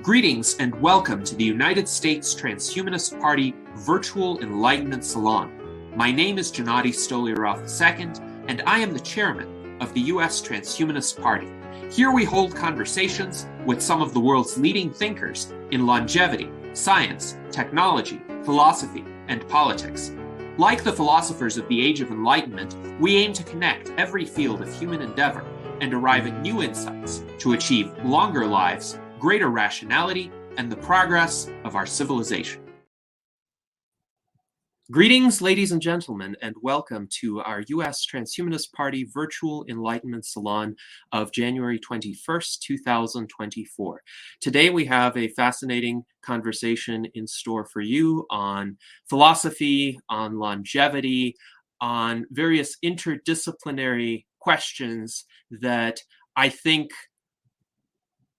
Greetings and welcome to the United States Transhumanist Party Virtual Enlightenment Salon. My name is Gennady Stoliarov II, and I am the chairman of the U.S. Transhumanist Party. Here we hold conversations with some of the world's leading thinkers in longevity, science, technology, philosophy, and politics. Like the philosophers of the Age of Enlightenment, we aim to connect every field of human endeavor and arrive at new insights to achieve longer lives, greater rationality, and the progress of our civilization. Greetings, ladies and gentlemen, and welcome to our U.S. Transhumanist Party Virtual Enlightenment Salon of January 21st, 2024. Today we have a fascinating conversation in store for you on philosophy, on longevity, on various interdisciplinary questions that I think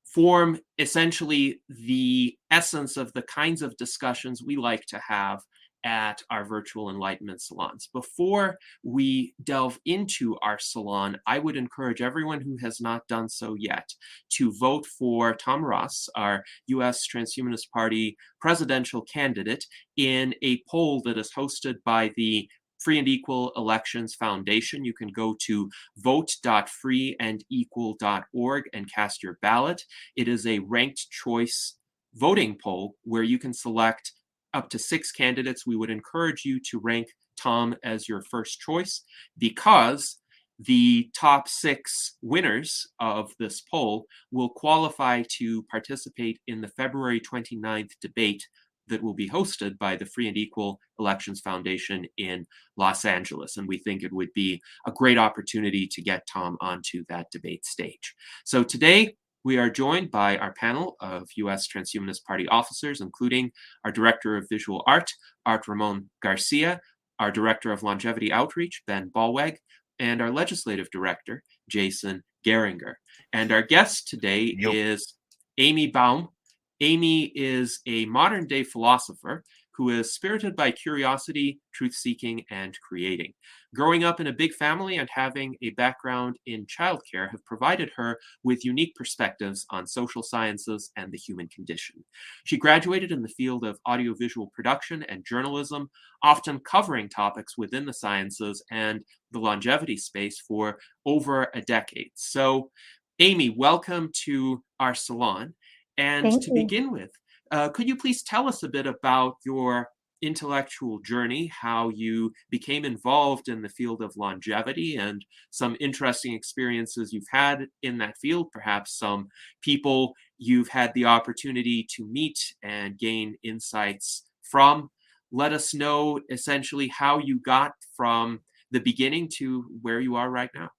form essentially the essence of the kinds of discussions we like to have at our virtual enlightenment salons. Before we delve into our salon, I would encourage everyone who has not done so yet to vote for Tom Ross, our U.S. Transhumanist Party presidential candidate, in a poll that is hosted by the Free and Equal Elections Foundation. You can go to vote.freeandequal.org and cast your ballot. It is a ranked choice voting poll where you can select up to 6 candidates. We would encourage you to rank Tom as your first choice because the top 6 winners of this poll will qualify to participate in the February 29th debate that will be hosted by the Free and Equal Elections Foundation in Los Angeles. And we think it would be a great opportunity to get Tom onto that debate stage. So today we are joined by our panel of U.S. Transhumanist Party officers, including our Director of Visual Art, Art Ramon Garcia, our Director of Longevity Outreach, Ben Ballweg, and our Legislative Director, Jason Geringer. And our guest today is Amy Baum. Amy is a modern-day philosopher who is spirited by curiosity, truth-seeking, and creating. Growing up in a big family and having a background in childcare have provided her with unique perspectives on social sciences and the human condition. She graduated in the field of audiovisual production and journalism, often covering topics within the sciences and the longevity space for over a decade. So, Amy, welcome to our salon. And to begin with, could you please tell us a bit about your intellectual journey, how you became involved in the field of longevity and some interesting experiences you've had in that field, perhaps some people you've had the opportunity to meet and gain insights from. Let us know essentially how you got from the beginning to where you are right now.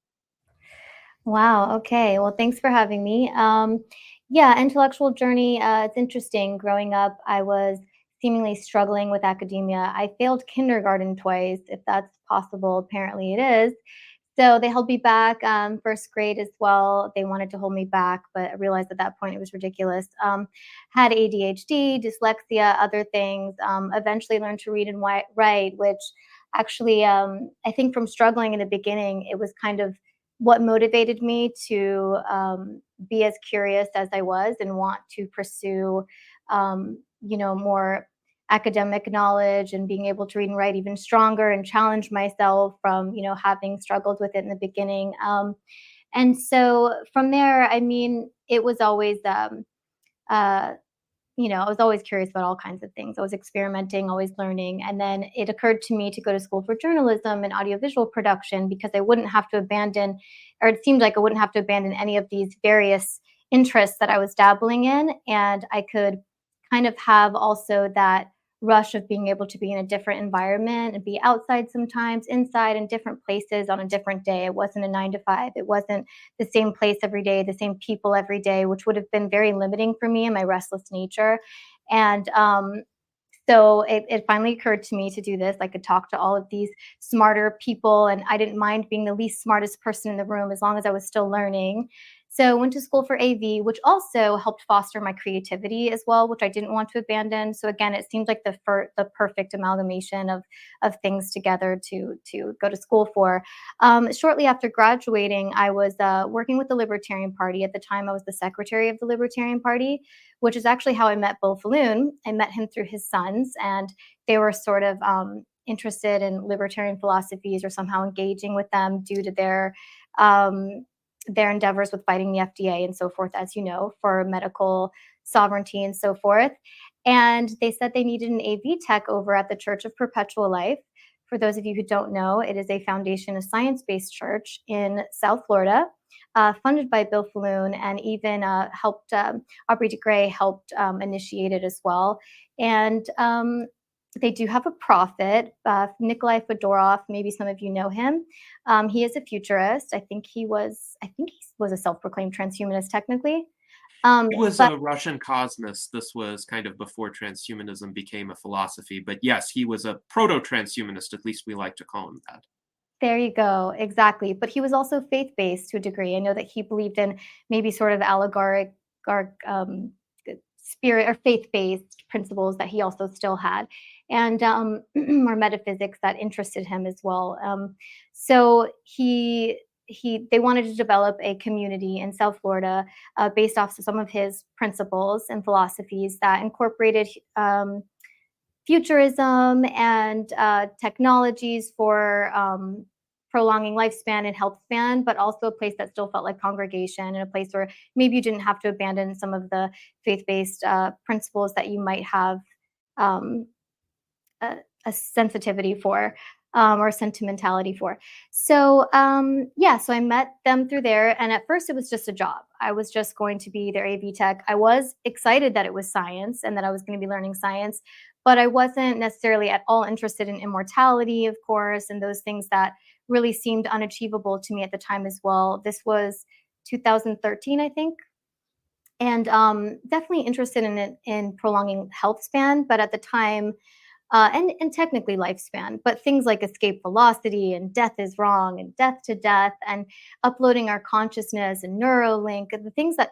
Wow. Okay. Well, thanks for having me. Intellectual journey. It's interesting. Growing up, I was seemingly struggling with academia. I failed kindergarten twice, if that's possible. Apparently it is. So they held me back, first grade as well. They wanted to hold me back, but I realized at that point it was ridiculous. Had ADHD, dyslexia, other things. Eventually learned to read and write, which actually, I think from struggling in the beginning, it was kind of what motivated me to be as curious as I was and want to pursue, more academic knowledge and being able to read and write even stronger and challenge myself from, having struggled with it in the beginning. And so from there, it was always, I was always curious about all kinds of things. I was experimenting, always learning. And then it occurred to me to go to school for journalism and audiovisual production because I wouldn't have to abandon, or it seemed like I wouldn't have to abandon any of these various interests that I was dabbling in. And I could kind of have also that rush of being able to be in a different environment and be outside sometimes, inside in different places on a different day. It wasn't a 9-to-5. It wasn't the same place every day, the same people every day, which would have been very limiting for me and my restless nature. And so it finally occurred to me to do this. I could talk to all of these smarter people, and I didn't mind being the least smartest person in the room as long as I was still learning. So went to school for AV, which also helped foster my creativity as well, which I didn't want to abandon. So again, it seemed like the perfect amalgamation of things together to go to school for. Shortly after graduating, I was working with the Libertarian Party. At the time, I was the secretary of the Libertarian Party, which is actually how I met Bill Falloon. I met him through his sons, and they were sort of interested in libertarian philosophies or somehow engaging with them due to their endeavors with fighting the FDA and so forth, as you know, for medical sovereignty and so forth. And they said they needed an AV tech over at the Church of Perpetual Life. For those of you who don't know, it is a foundation, a science-based church in South Florida, funded by Bill Falloon, and even helped, Aubrey de Grey helped initiate it as well. And they do have a prophet, Nikolai Fedorov. Maybe some of you know him. He is a futurist. I think he was a self-proclaimed transhumanist technically. He was But a Russian cosmist. This was kind of before transhumanism became a philosophy. But yes, he was a proto-transhumanist, at least we like to call him that. there you go, exactly. But he was also faith-based to a degree. I know that he believed in maybe sort of allegoric spirit or faith-based principles that he also still had, and or metaphysics that interested him as well. So they wanted to develop a community in South Florida based off some of his principles and philosophies that incorporated futurism and technologies for prolonging lifespan and health span, but also a place that still felt like congregation, and a place where maybe you didn't have to abandon some of the faith-based principles that you might have um, a sensitivity for or sentimentality for. So so I met them through there, and at first it was just a job. I was just going to be their AV tech. I was excited that it was science and that I was going to be learning science, but I wasn't necessarily at all interested in immortality, of course, and those things that really seemed unachievable to me at the time as well. This was 2013, I think, and definitely interested in prolonging health span, but at the time, and technically lifespan, but things like escape velocity and death is wrong and death to death and uploading our consciousness and Neuralink, and the things that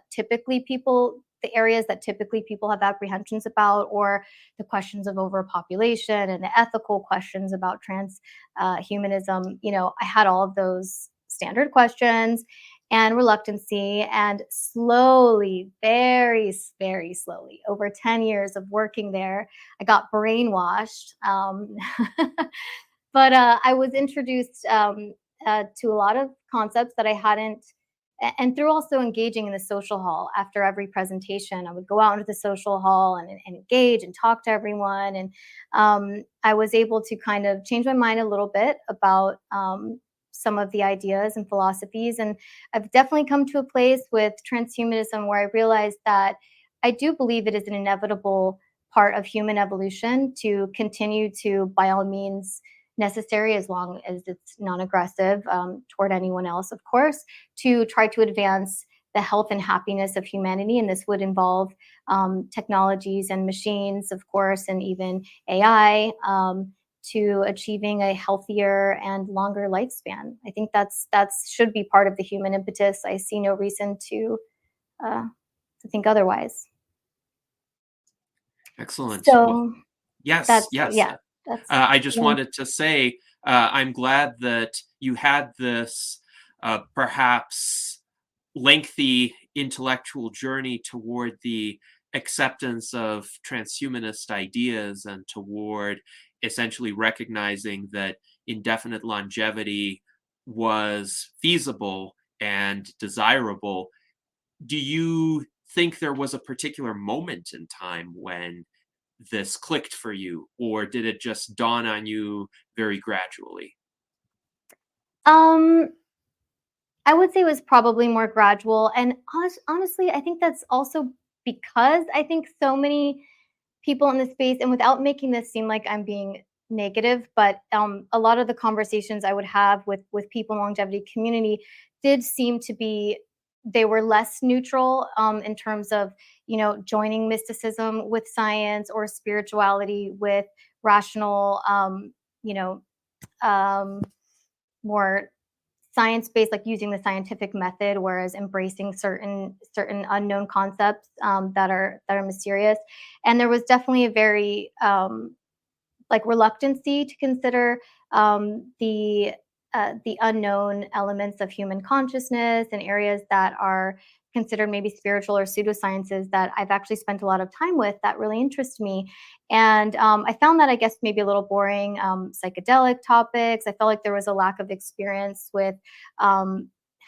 the areas that typically people have apprehensions about, or the questions of overpopulation and the ethical questions about transhumanism. I had all of those standard questions and reluctancy, and slowly, very, very slowly, over 10 years of working there, I got brainwashed. But I was introduced to a lot of concepts that I hadn't, and through also engaging in the social hall after every presentation, I would go out into the social hall and engage and talk to everyone. And I was able to kind of change my mind a little bit about some of the ideas and philosophies. And I've definitely come to a place with transhumanism where I realized that I do believe it is an inevitable part of human evolution to continue to, by all means necessary, as long as it's non-aggressive toward anyone else, of course, to try to advance the health and happiness of humanity. And this would involve technologies and machines, of course, and even AI, to achieving a healthier and longer lifespan. I think that should be part of the human impetus. I see no reason to think otherwise. Excellent. Well, So yes, that's yes. yeah. That's I just yeah. wanted to say I'm glad that you had this perhaps lengthy intellectual journey toward the acceptance of transhumanist ideas and toward essentially recognizing that indefinite longevity was feasible and desirable. Do you think there was a particular moment in time when this clicked for you, or did it just dawn on you very gradually? Um, I would say it was probably more gradual, and honestly, I think that's also because I think so many people in the space, and without making this seem like I'm being negative, but a lot of the conversations I would have with people in the longevity community did seem to be, they were less neutral in terms of joining mysticism with science, or spirituality with rational, you know, um, more science-based, like using the scientific method, whereas embracing certain unknown concepts that are mysterious. And there was definitely a very like reluctancy to consider the unknown elements of human consciousness and areas that are considered maybe spiritual or pseudosciences that I've actually spent a lot of time with that really interest me. And I found that, I guess, maybe a little boring. Psychedelic topics. I felt like there was a lack of experience with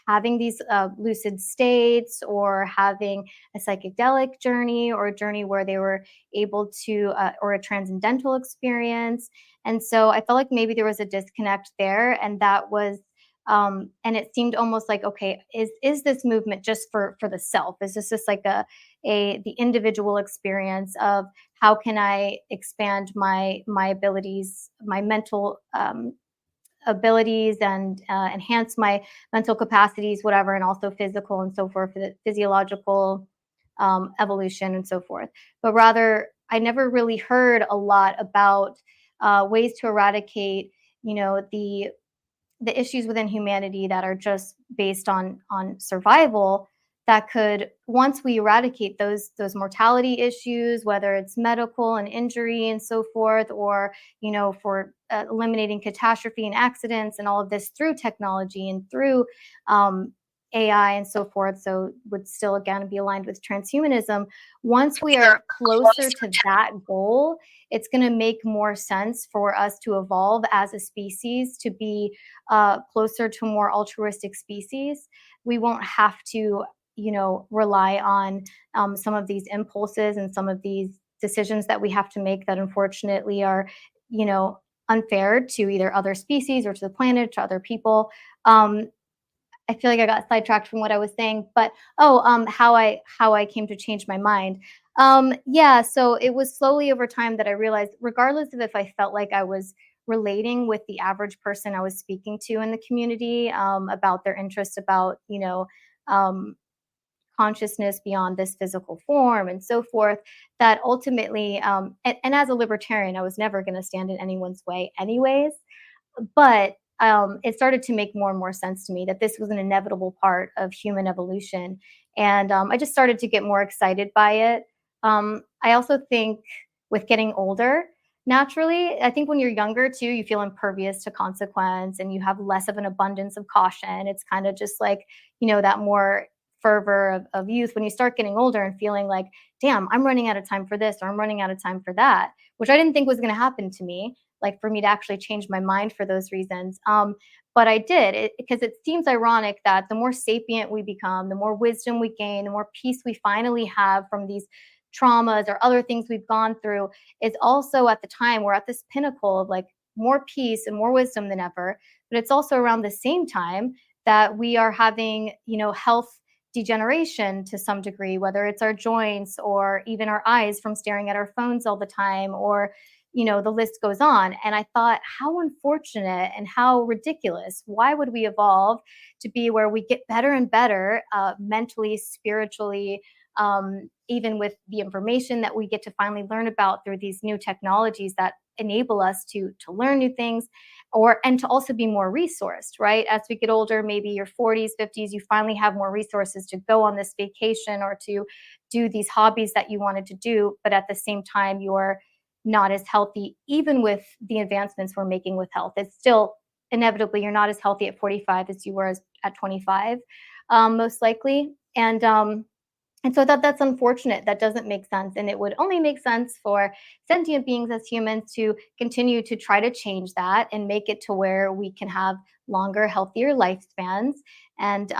having these lucid states, or having a psychedelic journey, or a journey where they were able to, or a transcendental experience. And so I felt like maybe there was a disconnect there, and that was, and it seemed almost like, okay, is this movement just for the self? Is this just like a the individual experience of how can I expand my abilities, my mental abilities, and enhance my mental capacities, whatever, and also physical and so forth, for the physiological evolution and so forth. But rather, I never really heard a lot about ways to eradicate, the issues within humanity that are just based on survival, that could, once we eradicate those mortality issues, whether it's medical and injury and so forth, or for eliminating catastrophe and accidents and all of this through technology and through AI and so forth, so would still again be aligned with transhumanism. Once we are closer to that goal, it's going to make more sense for us to evolve as a species to be closer to a more altruistic species. We won't have to, rely on some of these impulses and some of these decisions that we have to make that unfortunately are, unfair to either other species or to the planet, to other people. I feel like I got sidetracked from what I was saying, but how I came to change my mind. Yeah, so it was slowly over time that I realized, regardless of if I felt like I was relating with the average person I was speaking to in the community, about their interests, about um, consciousness beyond this physical form and so forth, that ultimately, and as a libertarian, I was never going to stand in anyone's way, anyways. But it started to make more and more sense to me that this was an inevitable part of human evolution. And I just started to get more excited by it. I also think with getting older, naturally, I think when you're younger too, you feel impervious to consequence and you have less of an abundance of caution. It's kind of just like, that more fervor of youth. When you start getting older and feeling like, damn, I'm running out of time for this, or I'm running out of time for that, which I didn't think was going to happen to me, like for me to actually change my mind for those reasons. But I did, because it seems ironic that the more sapient we become, the more wisdom we gain, the more peace we finally have from these traumas or other things we've gone through, is also at the time we're at this pinnacle of like more peace and more wisdom than ever. But it's also around the same time that we are having, health degeneration to some degree, whether it's our joints or even our eyes from staring at our phones all the time, or the list goes on. And I thought, how unfortunate and how ridiculous. Why would we evolve to be where we get better and better, mentally, spiritually, even with the information that we get to finally learn about through these new technologies that enable us to learn new things, and to also be more resourced, right? As we get older, maybe your 40s, 50s, you finally have more resources to go on this vacation or to do these hobbies that you wanted to do, but at the same time, you're not as healthy. Even with the advancements we're making with health, it's still inevitably you're not as healthy at 45 as you were at 25, most likely. And so I thought that's unfortunate. That doesn't make sense. And it would only make sense for sentient beings as humans to continue to try to change that and make it to where we can have longer, healthier lifespans, and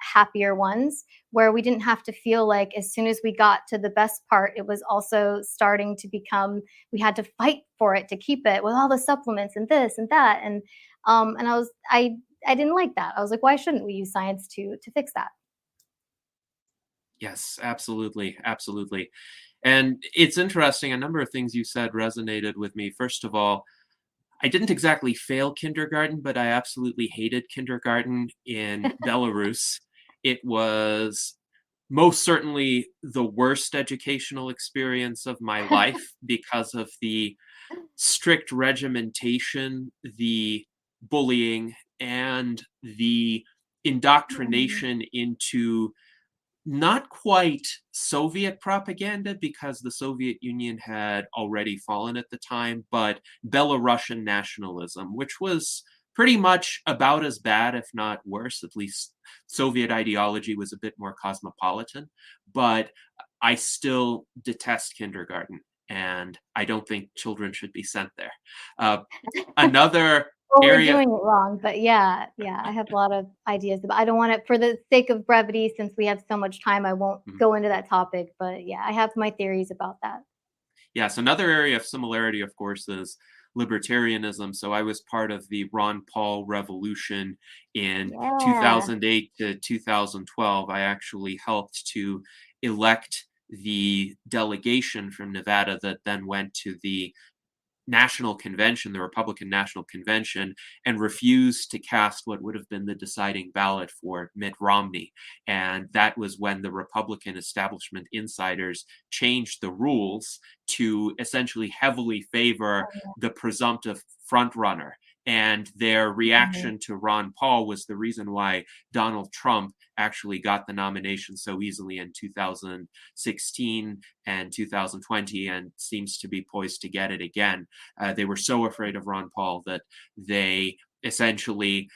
happier ones, where we didn't have to feel like as soon as we got to the best part, it was also starting to become, we had to fight for it to keep it with all the supplements and this and that. And I didn't like that. I was like, why shouldn't we use science to fix that? Yes, absolutely, absolutely. And it's interesting, a number of things you said resonated with me. First of all, I didn't exactly fail kindergarten, but I absolutely hated kindergarten in Belarus. It was most certainly the worst educational experience of my life because of the strict regimentation, the bullying, and the Mm. indoctrination into not quite Soviet propaganda, because the Soviet Union had already fallen at the time, but Belarusian nationalism, which was pretty much about as bad, if not worse. At least Soviet ideology was a bit more cosmopolitan. But I still detest kindergarten, and I don't think children should be sent there. Uh, Another Well, we're area. doing it wrong, but yeah, yeah, I have a lot of ideas, but I don't want it for the sake of brevity, since we have so much time, I won't go into that topic, but yeah, I have my theories about that. Yes, another area of similarity, of course, is libertarianism. So I was part of the Ron Paul revolution in Yeah. 2008 to 2012. I actually helped to elect the delegation from Nevada that then went to the National Convention, the Republican National Convention, and refused to cast what would have been the deciding ballot for Mitt Romney. And that was when the Republican establishment insiders changed the rules to essentially heavily favor the presumptive frontrunner. And their Mhm. reaction to Ron Paul was the reason why Donald Trump actually got the nomination so easily in 2016 and 2020, and seems to be poised to get it again. They were so afraid of Ron Paul that they essentially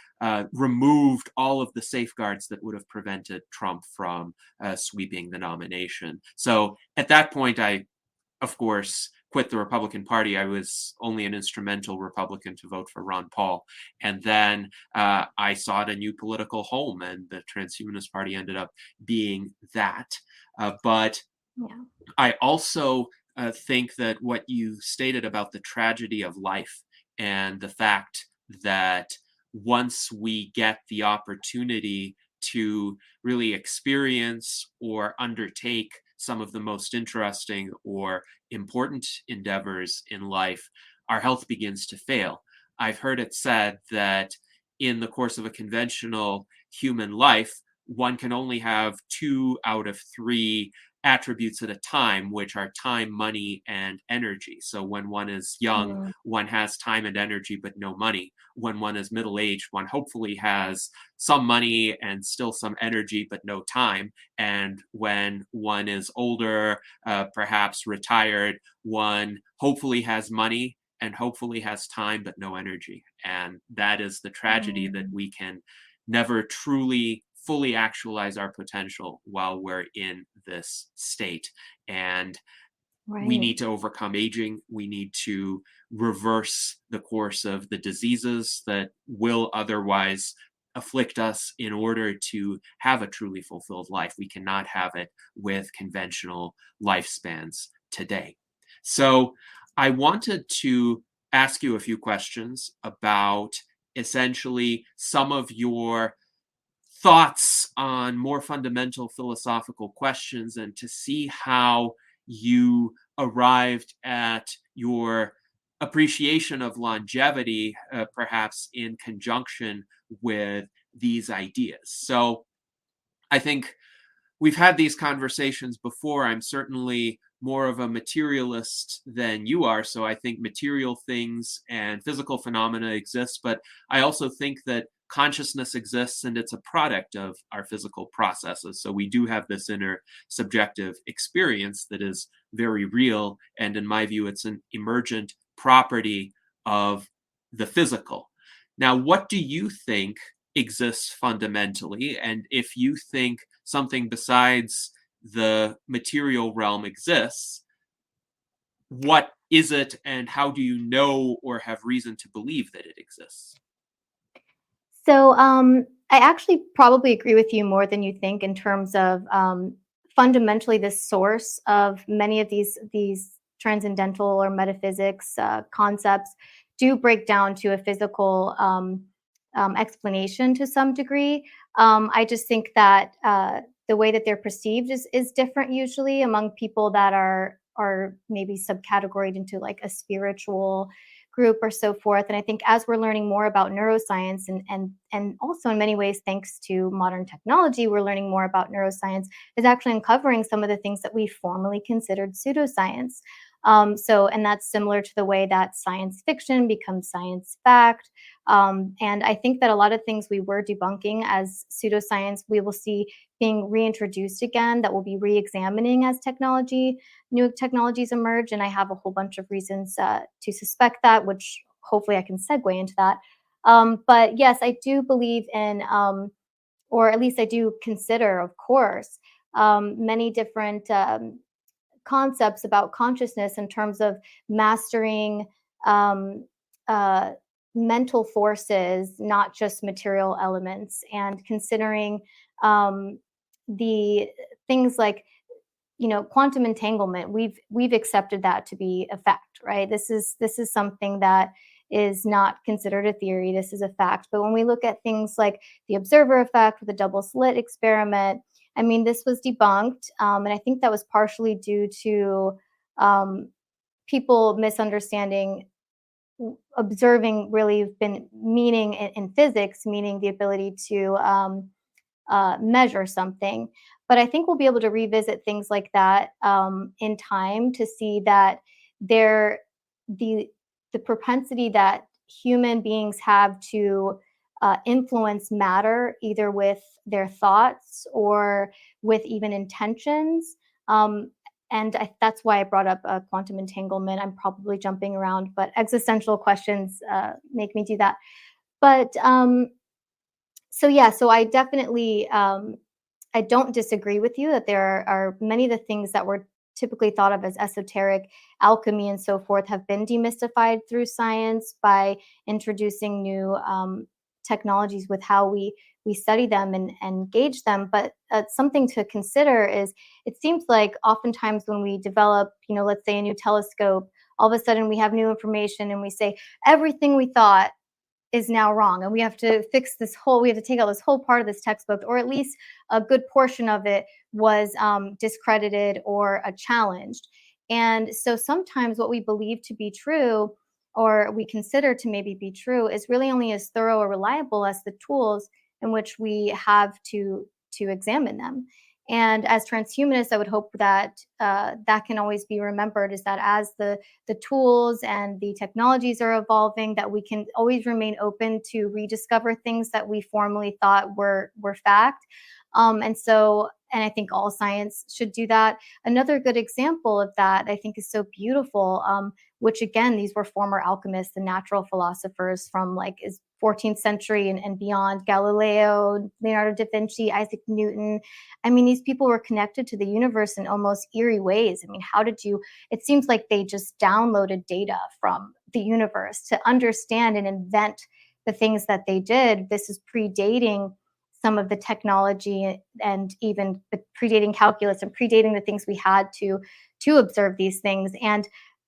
removed all of the safeguards that would have prevented Trump from sweeping the nomination. So at that point, I, of course, quit the Republican Party. I was only an instrumental Republican to vote for Ron Paul. And then I sought a new political home, and the Transhumanist Party ended up being that. But Yeah. I also think that what you stated about the tragedy of life, and the fact that once we get the opportunity to really experience or undertake some of the most interesting or important endeavors in life, our health begins to fail. I've heard it said that in the course of a conventional human life, one can only have 2 out of 3 attributes at a time, which are time, money, and energy. So when one is young, Mm. one has time and energy, but no money. When one is middle aged, one hopefully has some money and still some energy, but no time. And when one is older, perhaps retired, one hopefully has money and hopefully has time, but no energy. And that is the tragedy, that Mm. we can never truly fully actualize our potential while we're in this state. And we Right. need to overcome aging. We need to reverse the course of the diseases that will otherwise afflict us in order to have a truly fulfilled life. We cannot have it with conventional lifespans today. So I wanted to ask you a few questions about essentially some of your thoughts on more fundamental philosophical questions, and to see how you arrived at your appreciation of longevity, perhaps in conjunction with these ideas. So I think we've had these conversations before. I'm certainly more of a materialist than you are. So I think material things and physical phenomena exist, but I also think that consciousness exists, and it's a product of our physical processes. So we do have this inner subjective experience that is very real. And in my view, it's an emergent property of the physical. Now, what do you think exists fundamentally? And if you think something besides the material realm exists, what is it, and how do you know or have reason to believe that it exists? So, I actually probably agree with you more than you think in terms of fundamentally the source of many of these transcendental or metaphysics concepts do break down to a physical explanation to some degree. I just think that the way that they're perceived is different usually among people that are maybe subcategorized into like a spiritual group or so forth. And I think as we're learning more about neuroscience and also in many ways thanks to modern technology, we're learning more about neuroscience is actually uncovering some of the things that we formerly considered pseudoscience. And that's similar to the way that science fiction becomes science fact. And I think that a lot of things we were debunking as pseudoscience, we will see being reintroduced again, that we'll be re-examining as new technologies emerge. And I have a whole bunch of reasons to suspect that, which hopefully I can segue into that. But yes, I do believe in, or at least I do consider, of course, many different concepts about consciousness in terms of mastering um, uh, mental forces, not just material elements, and considering um, the things like, quantum entanglement. We've accepted that to be a fact, right? This is something that is not considered a theory. This is a fact. But when we look at things like the observer effect with the double slit experiment, I mean, this was debunked, and I think that was partially due to people misunderstanding observing really been meaning in physics, meaning the ability to measure something. But I think we'll be able to revisit things like that in time to see that there the the propensity that human beings have to influence matter, either with their thoughts or with even intentions. Um, and that's why I brought up quantum entanglement. I'm probably jumping around, but existential questions make me do that. But so yeah, so I definitely I don't disagree with you that there are many of the things that were typically thought of as esoteric, alchemy and so forth, have been demystified through science by introducing new technologies with how we study them and gauge them. But something to consider is, it seems like oftentimes when we develop, let's say a new telescope, all of a sudden we have new information and we say everything we thought is now wrong, and we have to take out this whole part of this textbook, or at least a good portion of it was discredited or challenged. And so sometimes what we believe to be true, or we consider to maybe be true, is really only as thorough or reliable as the tools in which we have to examine them. And as transhumanists, I would hope that that can always be remembered, is that as the tools and the technologies are evolving, that we can always remain open to rediscover things that we formerly thought were fact. And I think all science should do that. Another good example of that, I think, is so beautiful, which again, these were former alchemists and natural philosophers from 14th century and beyond: Galileo, Leonardo da Vinci, Isaac Newton. I mean, these people were connected to the universe in almost eerie ways. I mean, it seems like they just downloaded data from the universe to understand and invent the things that they did. This is predating some of the technology, and even predating calculus and predating the things we had to observe these things. And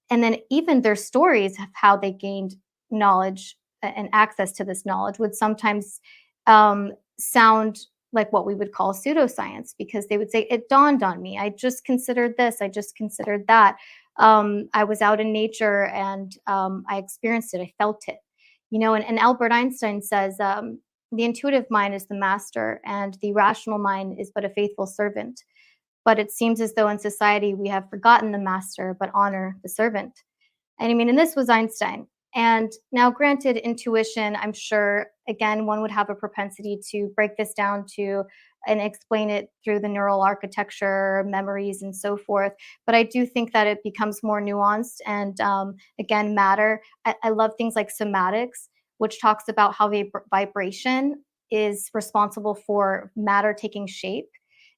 then even their stories of how they gained knowledge and access to this knowledge would sometimes sound like what we would call pseudoscience, because they would say, it dawned on me, I just considered this, I just considered that. I was out in nature and I experienced it, I felt it. And Albert Einstein says, the intuitive mind is the master, and the rational mind is but a faithful servant. But it seems as though in society we have forgotten the master, but honor the servant. And this was Einstein. And now, granted, intuition, I'm sure, again, one would have a propensity to break this down to and explain it through the neural architecture, memories, and so forth. But I do think that it becomes more nuanced. And again, matter. I love things like somatics, which talks about how vibration is responsible for matter taking shape,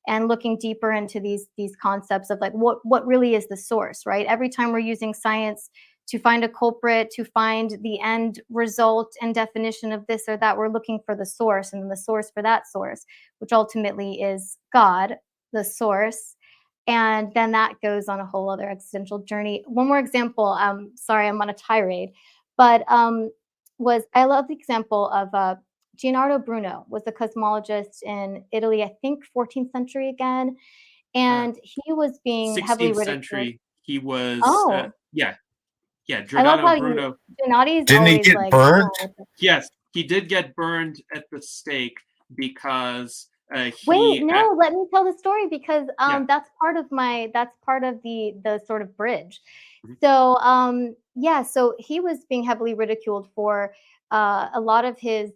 and looking deeper into these concepts of what really is the source, right? Every time we're using science to find a culprit, to find the end result and definition of this or that, we're looking for the source, and the source for that source, which ultimately is God, the source. And then that goes on a whole other existential journey. One more example, sorry, I'm on a tirade, but I love the example of Leonardo Bruno, was a cosmologist in Italy, I think 14th century again, and he was being heavily 16th ridiculed. century. He was, Oh, yeah, I love Giordano how Bruno. Donati's Didn't he always get burned? Yes, he did get burned at the stake because Wait, He, no, let me tell the story because yeah. that's part of the sort of bridge. Mhm. So yeah, so he was being heavily ridiculed for a lot of his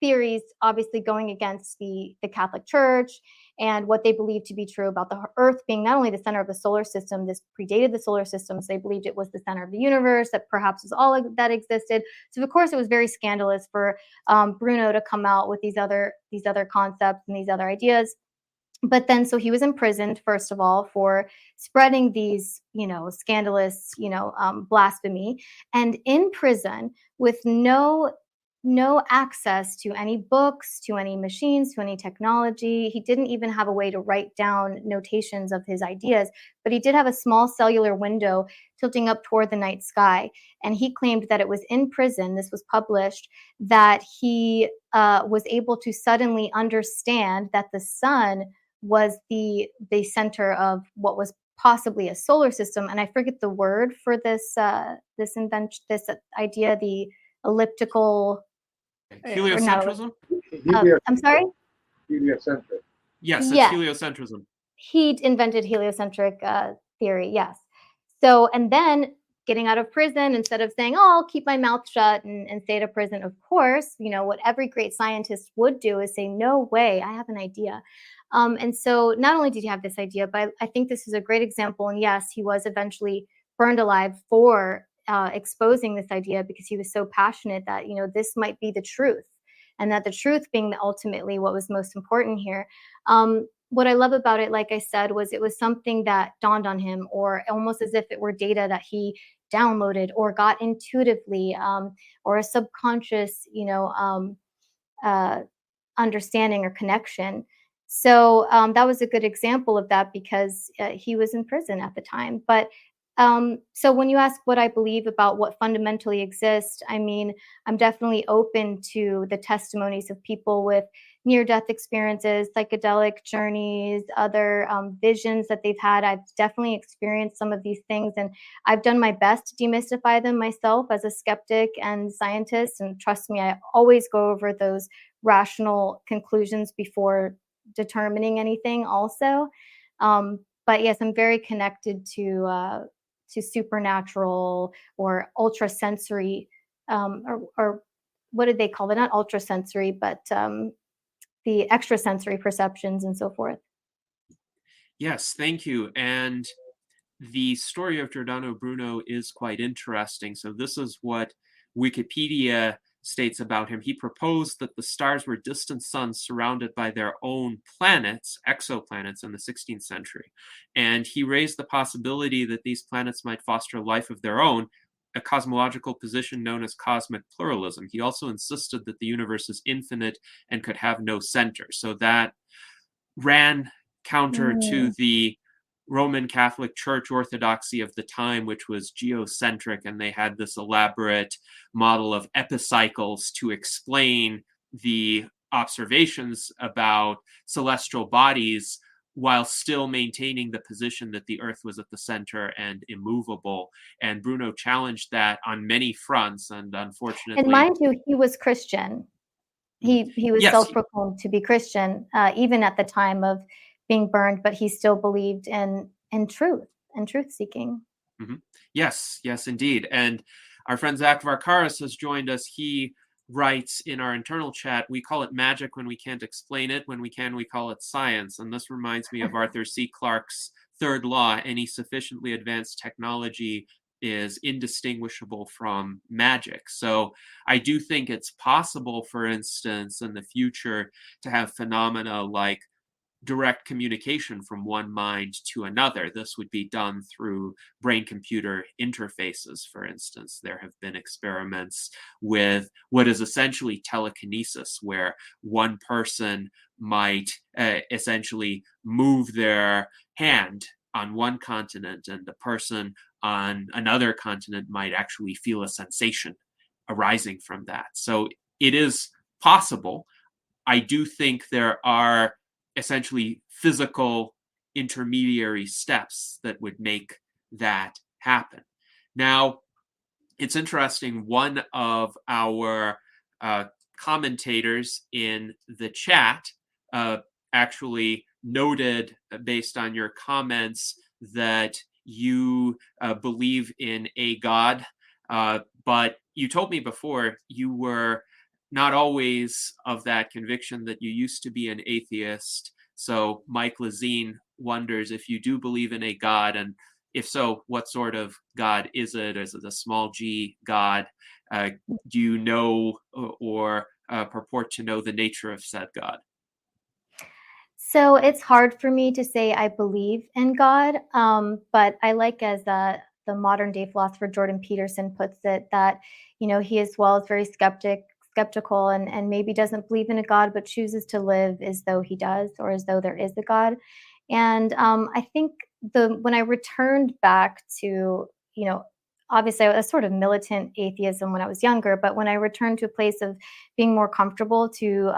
theories, obviously going against the Catholic Church and what they believed to be true about the Earth being not only the center of the solar system. This predated the solar system, so they believed it was the center of the universe, that perhaps was all that existed. So of course, it was very scandalous for Bruno to come out with these other concepts and these other ideas. But then, so he was imprisoned first of all for spreading these, scandalous, blasphemy, and in prison with no access to any books, to any machines, to any technology. He didn't even have a way to write down notations of his ideas, but he did have a small cellular window tilting up toward the night sky. And he claimed that it was in prison, this was published, that he was able to suddenly understand that the sun was the center of what was possibly a solar system. And I forget the word for this invention, this idea, the elliptical, or not Heliocentrism? I'm sorry? Heliocentric. Yes, it's Yes, heliocentrism. he invented heliocentric theory, yes. So, and then getting out of prison, instead of saying, oh, I'll keep my mouth shut and stay out of prison, of course, what every great scientist would do is say, no way, I have an idea. And so not only did he have this idea, but I think this is a great example. And yes, he was eventually burned alive for exposing this idea, because he was so passionate that, this might be the truth, and that the truth being ultimately what was most important here. What I love about it, like I said, was it was something that dawned on him, or almost as if it were data that he downloaded or got intuitively, or a subconscious, uh, understanding or connection. So that was a good example of that, because he was in prison at the time. But so when you ask what I believe about what fundamentally exists, I mean, I'm definitely open to the testimonies of people with near-death experiences, psychedelic journeys, other visions that they've had. I've definitely experienced some of these things, and I've done my best to demystify them myself as a skeptic and scientist. And trust me, I always go over those rational conclusions before determining anything also. But yes, I'm very connected to supernatural or ultrasensory, or what did they call it? Not ultrasensory, but the extrasensory perceptions and so forth. Yes, thank you. And the story of Giordano Bruno is quite interesting. So this is what Wikipedia states about him. He proposed that the stars were distant suns surrounded by their own planets, exoplanets, in the 16th century. And he raised the possibility that these planets might foster life of their own, a cosmological position known as cosmic pluralism. He also insisted that the universe is infinite and could have no center. So that ran counter to Mm. the Roman Catholic Church orthodoxy of the time, which was geocentric, and they had this elaborate model of epicycles to explain the observations about celestial bodies, while still maintaining the position that the Earth was at the center and immovable. And Bruno challenged that on many fronts, and And unfortunately, mind you, he was Christian. He was yes, self-proclaimed to be Christian, even at the time of being burned, but he still believed in truth and truth seeking. yes, yes, indeed. And our friend Zach Varkaris has joined us. He writes in our internal chat, we call it magic when we can't explain it. When we can, we call it science. And this reminds me of Arthur C. Clarke's third law: any sufficiently advanced technology is indistinguishable from magic. So I do think it's possible, for instance, in the future to have phenomena like direct communication from one mind to another. This would be done through brain computer interfaces, for instance. There have been experiments with what is essentially telekinesis, where one person might essentially move their hand on one continent, and the person on another continent might actually feel a sensation arising from that. So it is possible. I do think there are essentially physical intermediary steps that would make that happen. Now, it's interesting, one of our commentators in the chat uh, actually noted, based on your comments, that you believe in a God. But you told me before you were not always of that conviction, that you used to be an atheist. So Mike Lazine wonders if you do believe in a God, and if so, what sort of God is it? Is it a small g God? Do you know, or purport to know, the nature of said God? So it's hard for me to say I believe in God, but I like, as the modern day philosopher Jordan Peterson puts it, that he as well is very skeptical, and maybe doesn't believe in a God, but chooses to live as though he does, or as though there is a God. And I think when I returned back to, obviously I was sort of militant atheism when I was younger, but when I returned to a place of being more comfortable to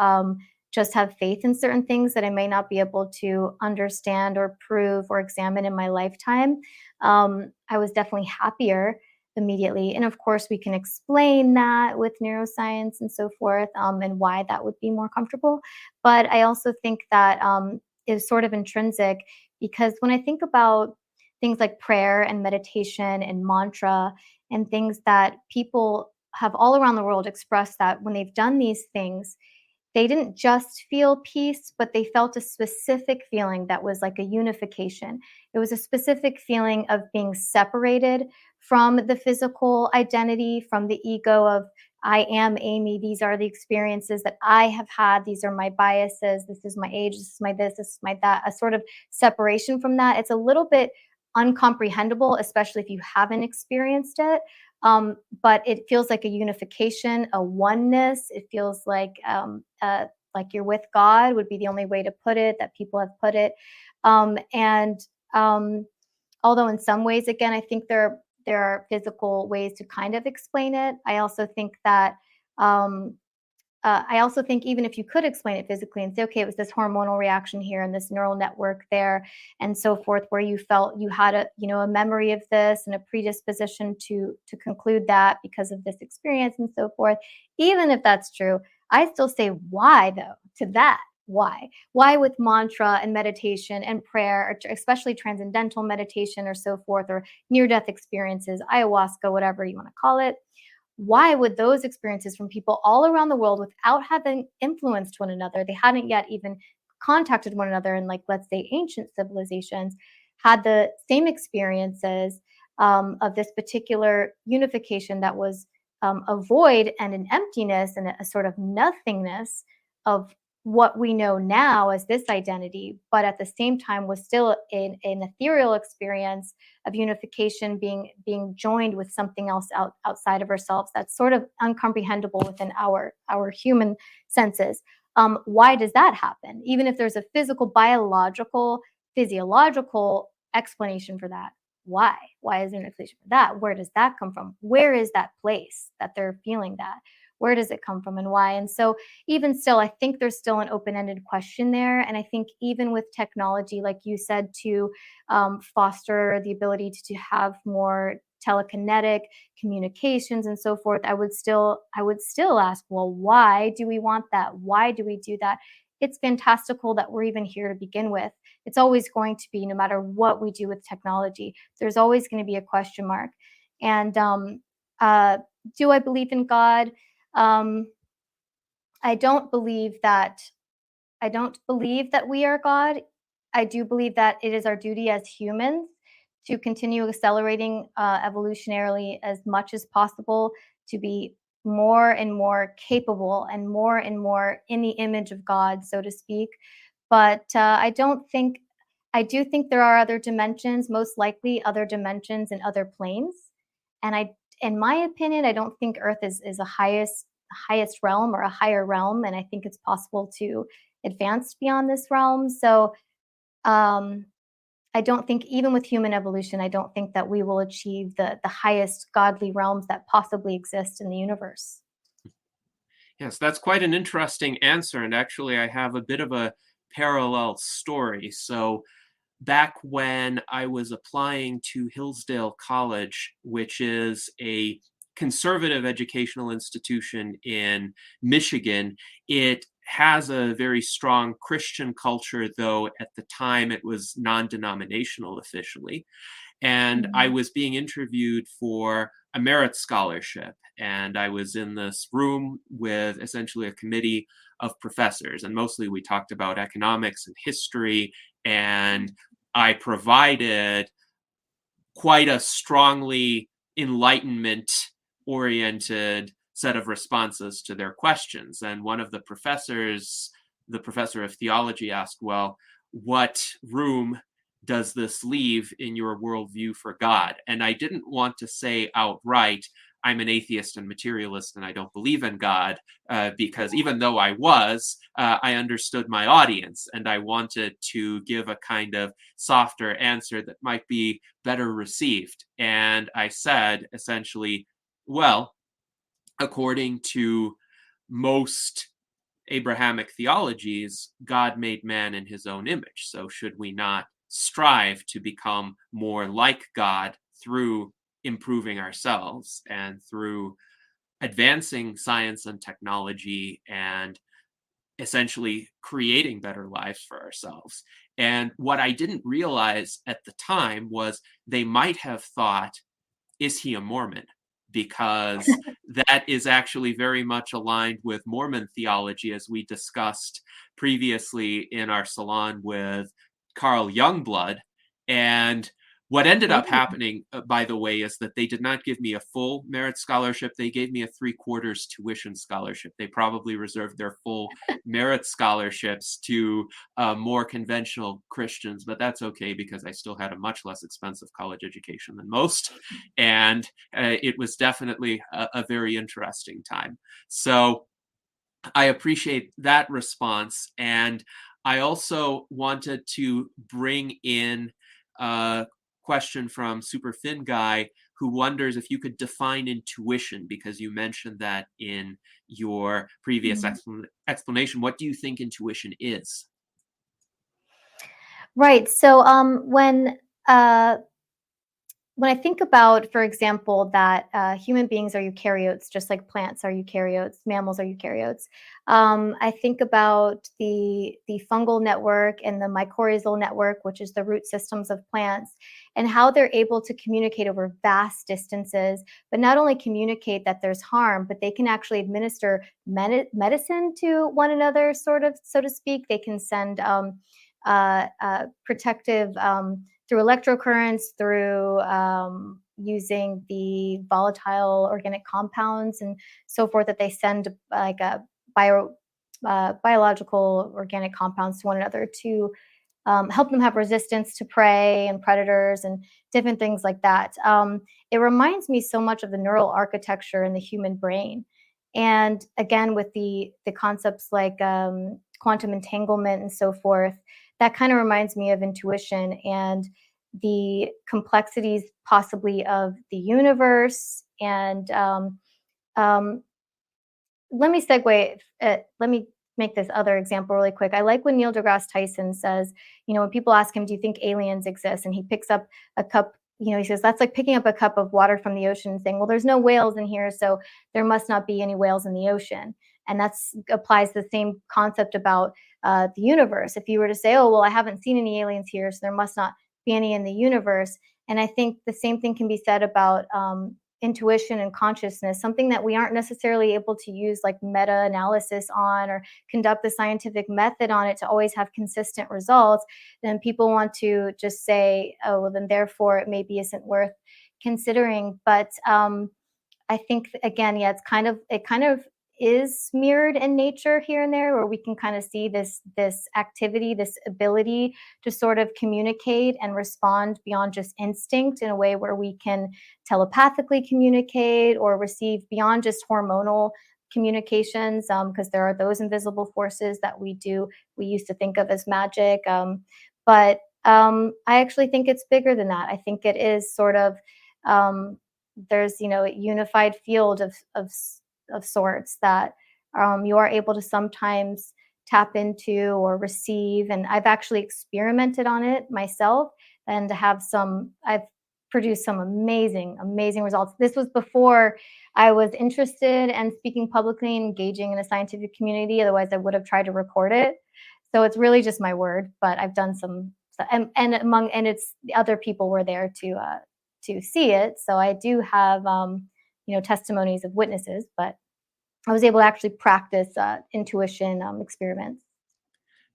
just have faith in certain things that I may not be able to understand or prove or examine in my lifetime, I was definitely happier immediately. And of course, we can explain that with neuroscience and so forth, and why that would be more comfortable. But I also think that is sort of intrinsic, because when I think about things like prayer and meditation and mantra and things that people have all around the world expressed, that when they've done these things, they didn't just feel peace, but they felt a specific feeling that was like a unification. It was a specific feeling of being separated from the physical identity, from the ego of, I am Amy. These are the experiences that I have had. These are my biases. This is my age. This is my this. This is my that. A sort of separation from that. It's a little bit uncomprehendable, especially if you haven't experienced it. But it feels like a unification, a oneness. It feels like you're with God, would be the only way to put it, that people have put it. And although in some ways, again, I think there are physical ways to kind of explain it. I also think even if you could explain it physically and say, okay, it was this hormonal reaction here and this neural network there and so forth, where you felt you had a memory of this and a predisposition to conclude that because of this experience and so forth. Even if that's true, I still say, why though, to that? Why with mantra and meditation and prayer, or especially transcendental meditation or so forth, or near-death experiences, ayahuasca, whatever you want to call it? Why would those experiences from people all around the world, without having influenced one another, they hadn't yet even contacted one another in, like, let's say, ancient civilizations, had the same experiences of this particular unification that was a void and an emptiness and a sort of nothingness of what we know now as this identity, but at the same time was still an ethereal experience of unification, being joined with something else outside of ourselves, that's sort of uncomprehendable within our human senses. Why does that happen? Even if there's a physical, biological, physiological explanation for that, why is there an explanation for that? Where does that come from? Where is that place that they're feeling that? Where does it come from, and why? And so even still, I think there's still an open-ended question there. And I think even with technology, like you said, to foster the ability to have more telekinetic communications and so forth, I would still ask, well, why do we want that? Why do we do that? It's fantastical that we're even here to begin with. It's always going to be, no matter what we do with technology, there's always going to be a question mark. And do I believe in God? Um, I don't believe that we are God. I do believe that it is our duty as humans to continue accelerating evolutionarily as much as possible, to be more and more capable and more in the image of God, so to speak. But I do think there are other dimensions, most likely other dimensions and other planes. And in my opinion, I don't think Earth is a highest realm or a higher realm, and I think it's possible to advance beyond this realm. So I don't think, even with human evolution, I don't think that we will achieve the highest godly realms that possibly exist in the universe. Yes, that's quite an interesting answer. And actually, I have a bit of a parallel story. So, back when I was applying to Hillsdale College, which is a conservative educational institution in Michigan, it has a very strong Christian culture, though at the time it was non-denominational officially. And I Mhm. was being interviewed for a merit scholarship. And I was in this room with essentially a committee of professors. And mostly we talked about economics and history. And I provided quite a strongly enlightenment oriented set of responses to their questions. And one of the professors, the professor of theology, asked, well, what room does this leave in your worldview for God? And I didn't want to say outright, I'm an atheist and materialist and I don't believe in God, because even though I understood my audience and I wanted to give a kind of softer answer that might be better received. And I said essentially, well, according to most Abrahamic theologies, God made man in his own image. So should we not strive to become more like God through improving ourselves and through advancing science and technology and essentially creating better lives for ourselves? And what I didn't realize at the time was they might have thought, is he a Mormon? Because that is actually very much aligned with Mormon theology, as we discussed previously in our salon with Carl Youngblood. And what ended up Ooh. happening, by the way, is that they did not give me a full merit scholarship. They gave me a 3/4 tuition scholarship. They probably reserved their full merit scholarships to more conventional Christians, but that's okay because I still had a much less expensive college education than most. And it was definitely a very interesting time. So I appreciate that response. And I also wanted to bring in a question from Super Fin Guy, who wonders if you could define intuition, because you mentioned that in your previous Mhm. explanation. What do you think intuition is? Right. So uh, when I think about, for example, that human beings are eukaryotes, just like plants are eukaryotes, mammals are eukaryotes, I think about the fungal network and the mycorrhizal network, which is the root systems of plants, and how they're able to communicate over vast distances. But not only communicate that there's harm, but they can actually administer medicine to one another, sort of, so to speak. They can send protective. Through electrocurrents, through using the volatile organic compounds and so forth that they send, like a biological organic compounds to one another to help them have resistance to prey and predators and different things like that. It reminds me so much of the neural architecture in the human brain. And again, with the concepts like quantum entanglement and so forth, that kind of reminds me of intuition and the complexities possibly of the universe. And um, let me segue. Let me make this other example really quick. I like when Neil deGrasse Tyson says, when people ask him, "Do you think aliens exist?" and he picks up a cup. He says that's like picking up a cup of water from the ocean and saying, "Well, there's no whales in here, so there must not be any whales in the ocean." And that's applies the same concept about the universe. If you were to say, "Oh, well, I haven't seen any aliens here, so there must not be any in the universe," and I think the same thing can be said about intuition and consciousness, something that we aren't necessarily able to use like meta analysis on or conduct the scientific method on it to always have consistent results, then people want to just say, oh, well, then therefore it maybe isn't worth considering. But I think again, yeah, it kind of is mirrored in nature here and there, where we can kind of see this activity, this ability to sort of communicate and respond beyond just instinct in a way where we can telepathically communicate or receive beyond just hormonal communications, because there are those invisible forces that we used to think of as magic. But I actually think it's bigger than that. I think it is sort of um, there's a unified field of sorts that you are able to sometimes tap into or receive. And I've actually experimented on it myself, and to have some I've produced some amazing, amazing results. This was before I was interested in speaking publicly and engaging in a scientific community. Otherwise, I would have tried to record it. So it's really just my word, but I've done some, and it's the other people were there to see it. So I do have testimonies of witnesses, but I was able to actually practice intuition experiments.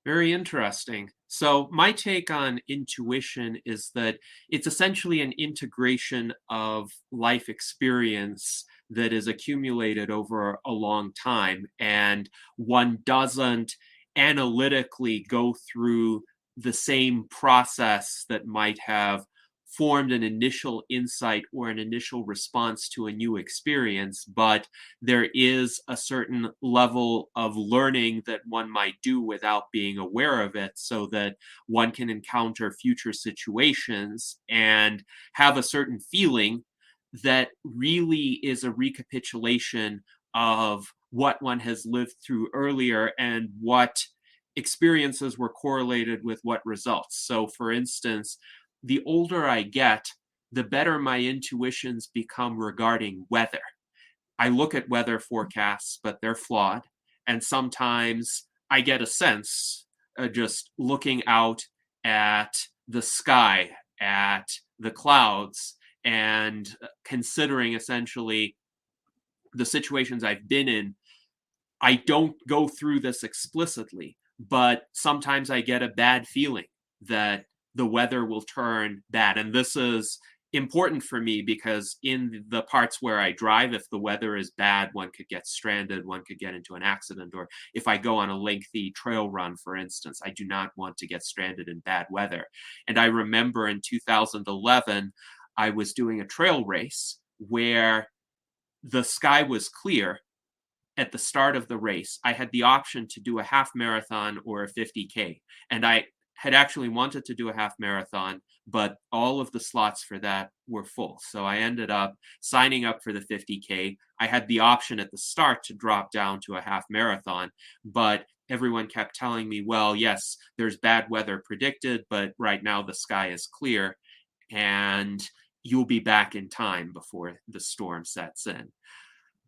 Very interesting. So, my take on intuition is that it's essentially an integration of life experience that is accumulated over a long time, and one doesn't analytically go through the same process that might have formed an initial insight or an initial response to a new experience, but there is a certain level of learning that one might do without being aware of it, so that one can encounter future situations and have a certain feeling that really is a recapitulation of what one has lived through earlier and what experiences were correlated with what results. So, for instance, the older I get, the better my intuitions become regarding weather. I look at weather forecasts, but they're flawed. And sometimes I get a sense just looking out at the sky, at the clouds, and considering essentially the situations I've been in. I don't go through this explicitly, but sometimes I get a bad feeling that the weather will turn bad. And this is important for me because in the parts where I drive, if the weather is bad, one could get stranded, one could get into an accident. Or if I go on a lengthy trail run, for instance, I do not want to get stranded in bad weather. And I remember in 2011, I was doing a trail race where the sky was clear at the start of the race. I had the option to do a half marathon or a 50K. And I had actually wanted to do a half marathon, but all of the slots for that were full. So I ended up signing up for the 50K. I had the option at the start to drop down to a half marathon, but everyone kept telling me, well, yes, there's bad weather predicted, but right now the sky is clear and you'll be back in time before the storm sets in.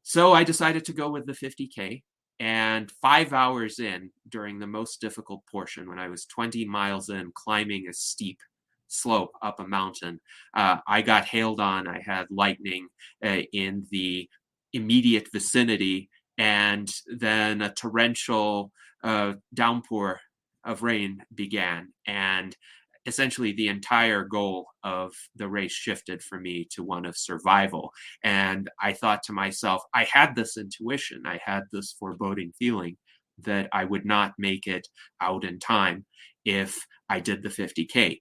So I decided to go with the 50K. And 5 hours in, during the most difficult portion, when I was 20 miles in, climbing a steep slope up a mountain, I got hailed on. I had lightning in the immediate vicinity, and then a torrential downpour of rain began. And essentially the entire goal of the race shifted for me to one of survival. And I thought to myself, I had this intuition, I had this foreboding feeling that I would not make it out in time if I did the 50K.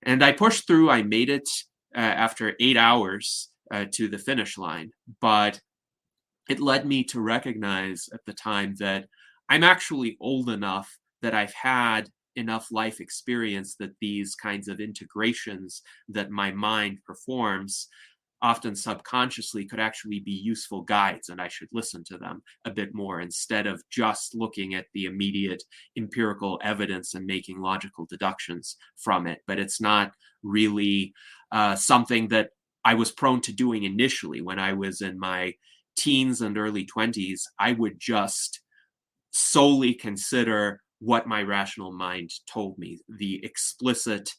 And I pushed through. I made it after 8 hours to the finish line. But it led me to recognize at the time that I'm actually old enough that I've had enough life experience that these kinds of integrations that my mind performs, often subconsciously, could actually be useful guides, and I should listen to them a bit more instead of just looking at the immediate empirical evidence and making logical deductions from it. But it's not really something that I was prone to doing initially. When I was in my teens and early 20s, I would just solely consider what my rational mind told me, the explicit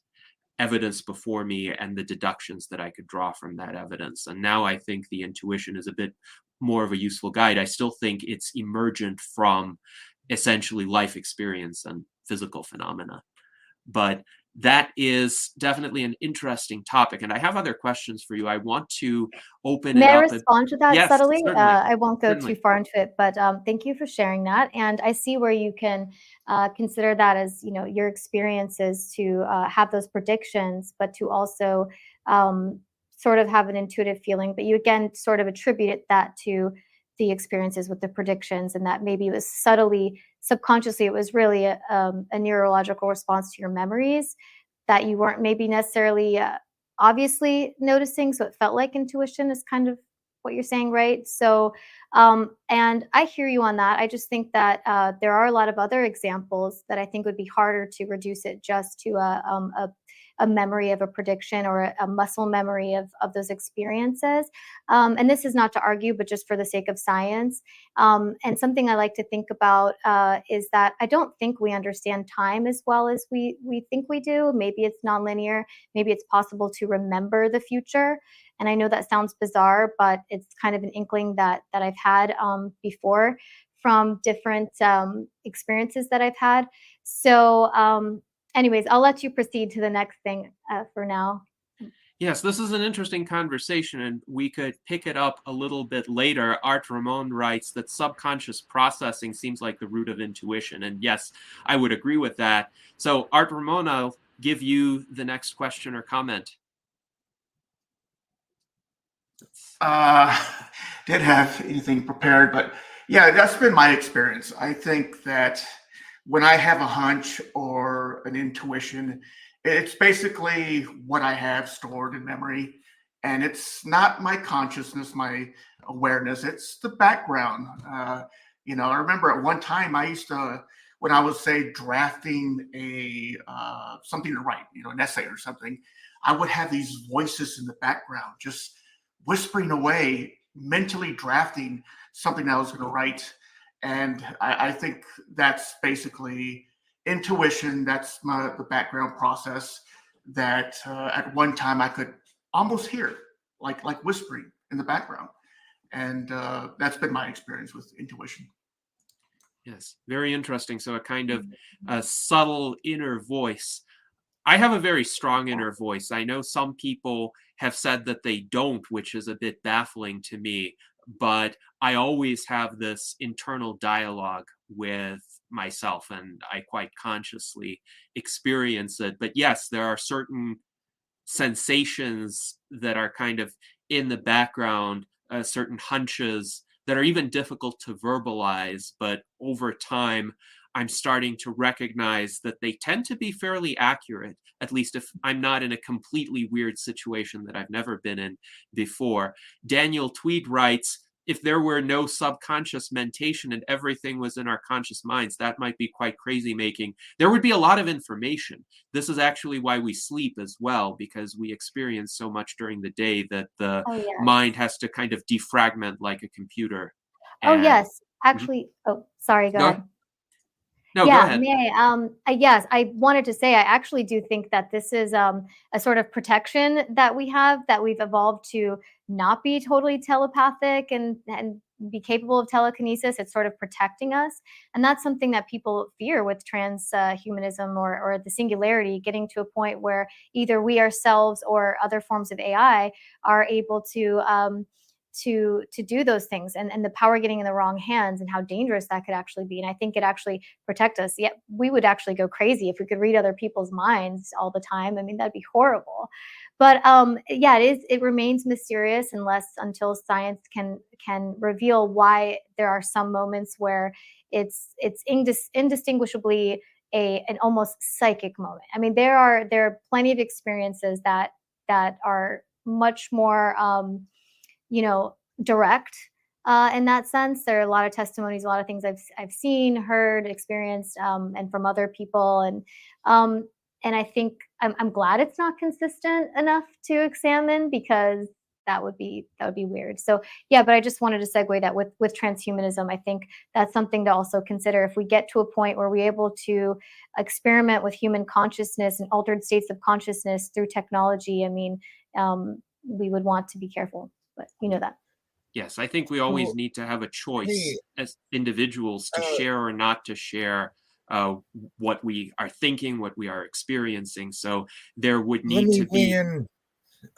evidence before me and the deductions that I could draw from that evidence. And now I think the intuition is a bit more of a useful guide. I still think it's emergent from essentially life experience and physical phenomena. But that is definitely an interesting topic. And I have other questions for you. I want to open May it I up. respond to that Yes, subtly? certainly. I won't go too Certainly. far into it, but thank you for sharing that. And I see where you can consider that as your experiences to have those predictions, but to also sort of have an intuitive feeling. But you again sort of attributed that to the experiences with the predictions, and that maybe it was subtly, subconsciously, it was really a neurological response to your memories that you weren't maybe necessarily obviously noticing. So it felt like intuition is kind of what you're saying, right? So, and I hear you on that. I just think that there are a lot of other examples that I think would be harder to reduce it just to a memory of a prediction or a muscle memory of those experiences. And this is not to argue, but just for the sake of science. And something I like to think about is that I don't think we understand time as well as we think we do. Maybe it's nonlinear. Maybe it's possible to remember the future. And I know that sounds bizarre, but it's kind of an inkling that I've had before from different experiences that I've had. So anyways, I'll let you proceed to the next thing for now. Yes, this is an interesting conversation, and we could pick it up a little bit later. Art Ramon writes that subconscious processing seems like the root of intuition. And yes, I would agree with that. So, Art Ramon, I'll give you the next question or comment. Didn't have anything prepared, but yeah, that's been my experience. I think that when I have a hunch or an intuition, it's basically what I have stored in memory. And it's not my consciousness, my awareness, it's the background. I remember at one time I used to, when I was, say, drafting a something to write, an essay or something, I would have these voices in the background just whispering away, mentally drafting something I was going to write. And I think that's basically intuition. That's the background process that at one time I could almost hear, like whispering in the background. And that's been my experience with intuition. Yes, very interesting. So a kind of a subtle inner voice. I have a very strong inner voice. I know some people have said that they don't, which is a bit baffling to me, but I always have this internal dialogue with myself, and I quite consciously experience it. But yes, there are certain sensations that are kind of in the background, certain hunches that are even difficult to verbalize, but over time, I'm starting to recognize that they tend to be fairly accurate, at least if I'm not in a completely weird situation that I've never been in before. Daniel Tweed writes, if there were no subconscious mentation and everything was in our conscious minds, that might be quite crazy making. There would be a lot of information. This is actually why we sleep as well, because we experience so much during the day that the mind has to kind of defragment like a computer. Oh, yes. Actually, sorry, go ahead. No, go ahead. Yes, I wanted to say I actually do think that this is a sort of protection that we have, that we've evolved to not be totally telepathic and be capable of telekinesis. It's sort of protecting us. And that's something that people fear with transhumanism or the singularity, getting to a point where either we ourselves or other forms of AI are able to do those things, and the power getting in the wrong hands and how dangerous that could actually be. And I think it actually protect us. Yet we would actually go crazy if we could read other people's minds all the time. I mean, that'd be horrible. But it remains mysterious until science can reveal why there are some moments where it's indistinguishably an almost psychic moment. I mean, there are plenty of experiences that are much more direct in that sense. There are a lot of testimonies, a lot of things I've seen, heard, experienced, and from other people. And I think I'm glad it's not consistent enough to examine, because that would be weird. So yeah, but I just wanted to segue that with transhumanism, I think that's something to also consider. If we get to a point where we're able to experiment with human consciousness and altered states of consciousness through technology, I mean, we would want to be careful. But you know that. Yes, I think we always need to have a choice as individuals to share or not to share what we are thinking, what we are experiencing. So there would need to be,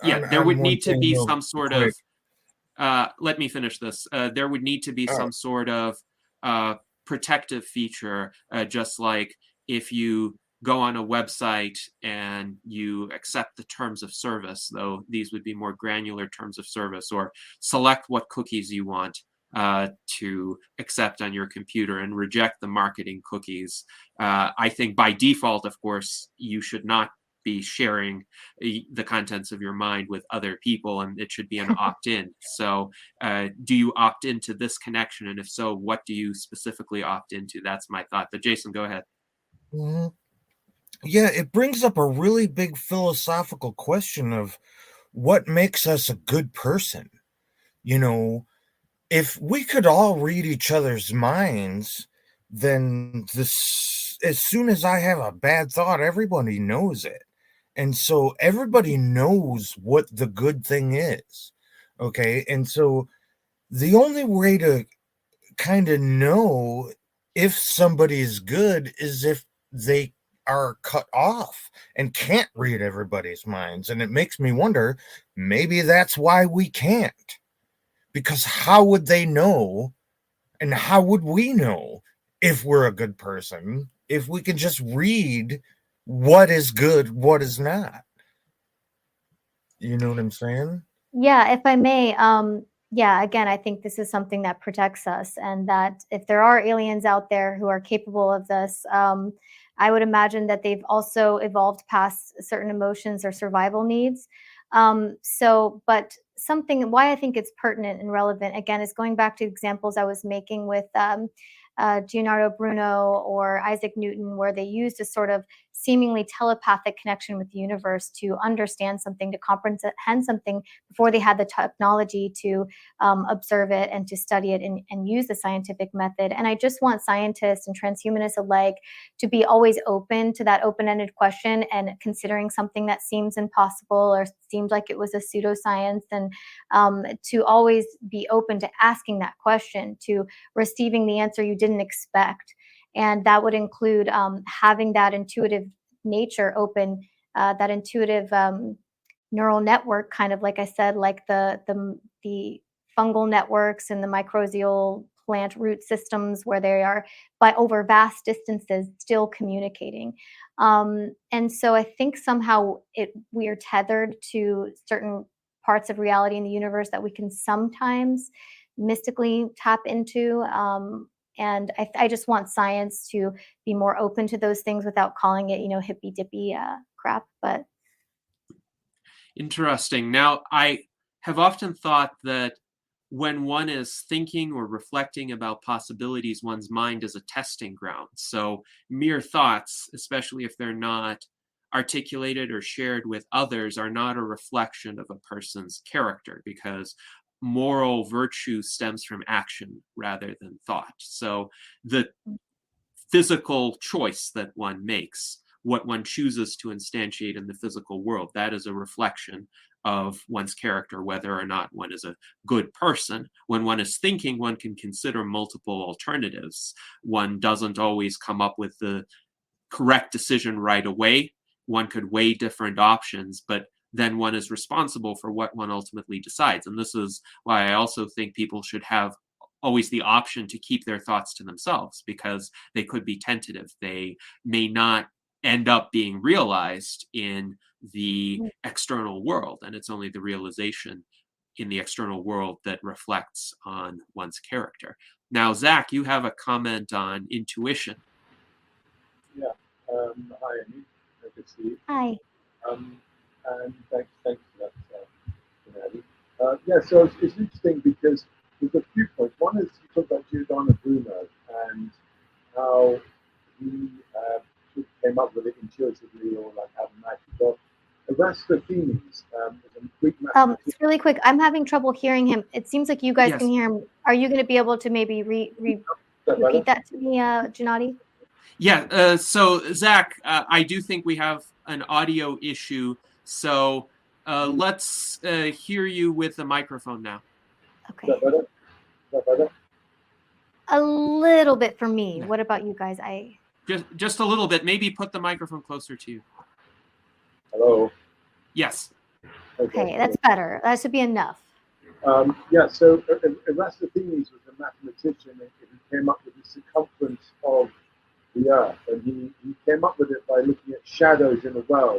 there would need to be some sort of, let me finish this. There would need to be some sort of protective feature, just like if you go on a website and you accept the terms of service, though these would be more granular terms of service, or select what cookies you want to accept on your computer and reject the marketing cookies. I think by default, of course, you should not be sharing the contents of your mind with other people, and it should be an opt-in. So do you opt into this connection? And if so, what do you specifically opt into? That's my thought. But Jason, go ahead. Mm-hmm. Yeah, it brings up a really big philosophical question of what makes us a good person. You know, if we could all read each other's minds, then this, as soon as I have a bad thought, everybody knows it. And so everybody knows what the good thing is. Okay. And so the only way to kind of know if somebody is good is if they are cut off and can't read everybody's minds. And it makes me wonder, maybe that's why we can't. Because how would they know, and how would we know if we're a good person if we can just read what is good, what is not? You know what I'm saying? Yeah, if I may, yeah, again, I think this is something that protects us, and that if there are aliens out there who are capable of this, I would imagine that they've also evolved past certain emotions or survival needs. But something why I think it's pertinent and relevant again is going back to examples I was making with Leonardo Bruno or Isaac Newton, where they used a sort of seemingly telepathic connection with the universe to understand something, to comprehend something before they had the technology to observe it and to study it and use the scientific method. And I just want scientists and transhumanists alike to be always open to that open-ended question and considering something that seems impossible or seems like it was a pseudoscience, and to always be open to asking that question, to receiving the answer you didn't expect. And that would include having that intuitive nature open, that intuitive neural network, kind of like I said, like the fungal networks and the mycorrhizal plant root systems, where they are by over vast distances still communicating. And so I think somehow we are tethered to certain parts of reality in the universe that we can sometimes mystically tap into. And I just want science to be more open to those things without calling it, hippy dippy crap. But Interesting. Now, I have often thought that when one is thinking or reflecting about possibilities, one's mind is a testing ground. So mere thoughts, especially if they're not articulated or shared with others, are not a reflection of a person's character, because moral virtue stems from action rather than thought. So the physical choice that one makes, what one chooses to instantiate in the physical world, that is a reflection of one's character, whether or not one is a good person. When one is thinking, one can consider multiple alternatives. One doesn't always come up with the correct decision right away. One could weigh different options, but then one is responsible for what one ultimately decides. And this is why I also think people should have always the option to keep their thoughts to themselves, because they could be tentative. They may not end up being realized in the external world, and it's only the realization in the external world that reflects on one's character. Now, Zach, you have a comment on intuition. Yeah. Hi, Amy. Good to see you. hi. And thanks for that, Amy. Yeah, so it's interesting because there's a few points. One is you talk about Giordano Bruno and how he came up with it intuitively, or like how the magic got. Aristophanes was a Greek mathematician. Just really quick, I'm having trouble hearing him. It seems like you guys Yes. can hear him. Are you going to be able to maybe repeat that to me, Gennady? Yeah, so Zach, I do think we have an audio issue, so let's hear you with the microphone now. Okay. Is that better? Is that better? A little bit for me. What about you guys? Just a little bit. Maybe put the microphone closer to you. Hello. Yes. Okay, that's better. That should be enough. Yeah, so Aristophanes was a mathematician, and he came up with the circumference of the Earth, and he came up with it by looking at shadows in a well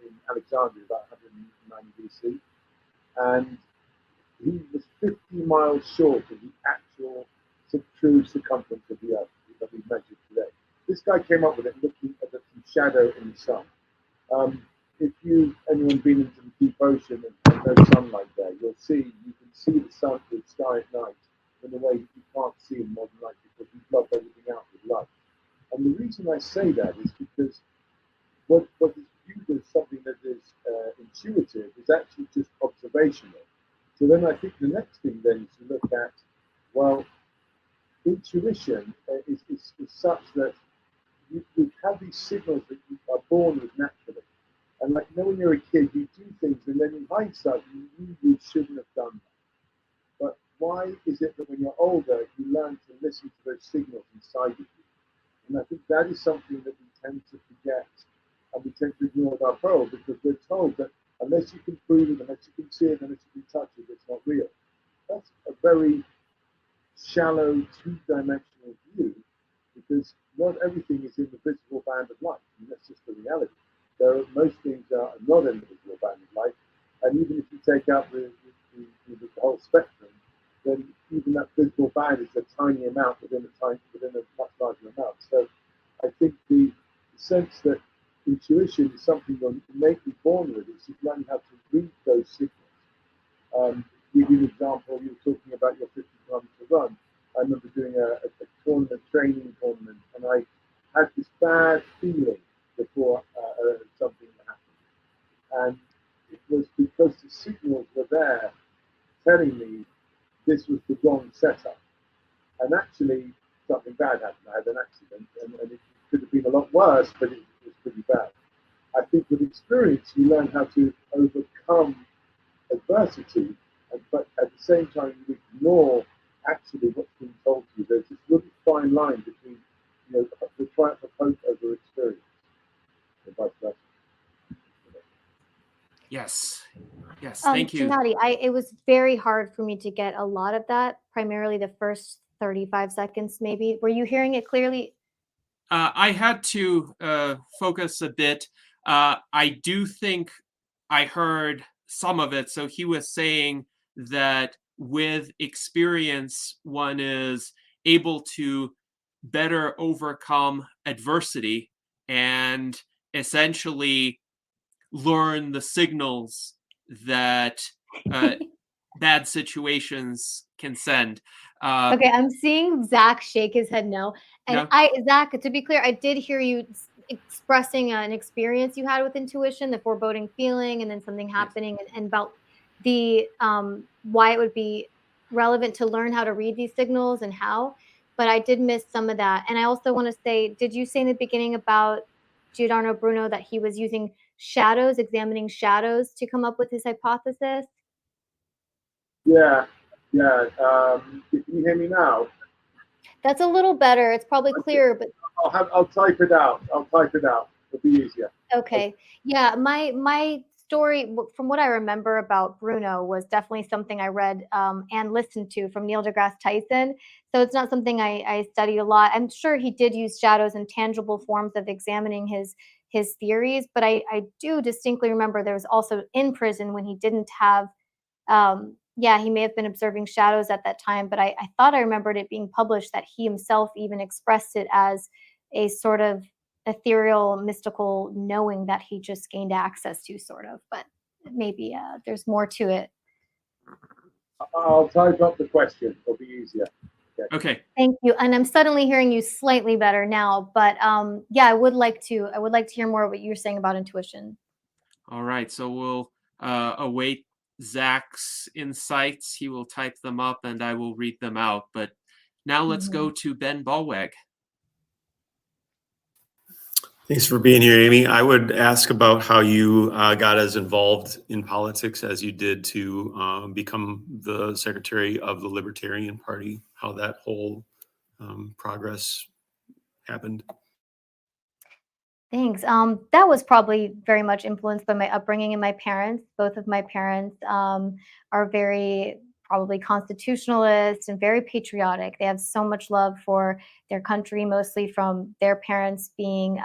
in Alexandria about 190 BC, and he was 50 miles short of the actual true circumference of the Earth that we measured today. This guy came up with it looking at the shadow in the sun. If anyone been into the deep ocean and no sunlight there, you can see the sky at night in a way you can't see in modern light, because we block everything out with light. And the reason I say that is because observational. So then I think the next thing then is to look at, well, intuition is such that you have these signals that you are born with naturally. And like, when you're a kid, you do things, and then in hindsight, you shouldn't have done that. But why is it that when you're older, you learn to listen to those signals inside of you? And I think that is something that we tend to forget, and we tend to ignore with our pearl, because we're told that unless you can prove it, unless you can see it, unless you can touch it, it's not real. That's a very shallow, two-dimensional view, because not everything is in the visible band of light, and that's just the reality. Most things are not in the visible band of light, and even if you take out the whole spectrum, then even that visible band is a tiny amount within a much larger amount. So I think the sense that intuition is something you're innately born with, it's just learning how to read those signals. Give you an example, you were talking about your 50 kilometer run. I remember doing a training tournament, and I had this bad feeling before something happened. And it was because the signals were there telling me this was the wrong setup. And actually, something bad happened. I had an accident, and it could have been a lot worse, but it was pretty bad. I think with experience, you learn how to overcome adversity, but at the same time, you ignore actually what's being told to you. There's this really fine line between, the triumph of hope over experience, and vice versa. Yes, thank you. Gennady, it was very hard for me to get a lot of that, primarily the first 35 seconds, maybe. Were you hearing it clearly? I had to focus a bit. I do think I heard some of it. So he was saying that with experience, one is able to better overcome adversity and essentially learn the signals that bad situations can send. Okay, I'm seeing Zach shake his head no. And No? Zach, to be clear, I did hear you expressing an experience you had with intuition, the foreboding feeling, and then something happening, and about the why it would be relevant to learn how to read these signals and how. But I did miss some of that. And I also want to say, did you say in the beginning about Giordano Bruno that he was using shadows, examining shadows to come up with his hypothesis? Yeah. Can you hear me now? That's a little better. It's probably clearer, but I'll type it out. It'll be easier. Okay. Yeah, my story, from what I remember about Bruno, was definitely something I read and listened to from Neil deGrasse Tyson. So it's not something I studied a lot. I'm sure he did use shadows and tangible forms of examining his theories, but I do distinctly remember there was also in prison when he didn't have he may have been observing shadows at that time, but I thought I remembered it being published that he himself even expressed it as a sort of ethereal, mystical knowing that he just gained access to, sort of. But maybe there's more to it. I'll type up the question. It'll be easier. Okay. Thank you. And I'm suddenly hearing you slightly better now. But I would like to hear more of what you're saying about intuition. All right. So we'll await Zach's insights. He will type them up and I will read them out. But now let's go to Ben Ballweg. Thanks for being here, Amy. I would ask about how you got as involved in politics as you did to become the secretary of the Libertarian Party, how that whole progress happened. Thanks. That was probably very much influenced by my upbringing and my parents. Both of my parents are very probably constitutionalist and very patriotic. They have so much love for their country, mostly from their parents being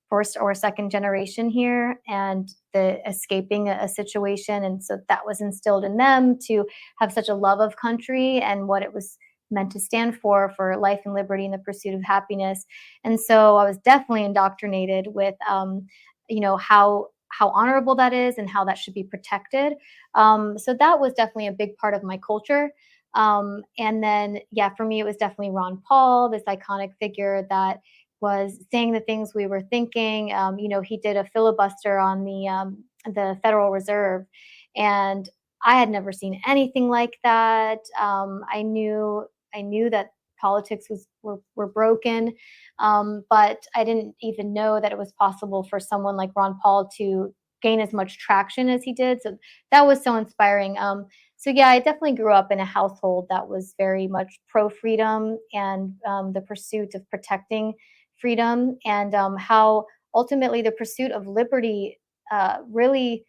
first or second generation here and the escaping a situation. And so that was instilled in them to have such a love of country and what it was meant to stand for life and liberty and the pursuit of happiness. And so I was definitely indoctrinated with, how honorable that is and how that should be protected. So that was definitely a big part of my culture. And then, for me, it was definitely Ron Paul, this iconic figure that was saying the things we were thinking. He did a filibuster on the Federal Reserve. And I had never seen anything like that. I knew that politics were broken, but I didn't even know that it was possible for someone like Ron Paul to gain as much traction as he did. So that was so inspiring. So yeah, I definitely grew up in a household that was very much pro freedom and the pursuit of protecting freedom, and how ultimately the pursuit of liberty really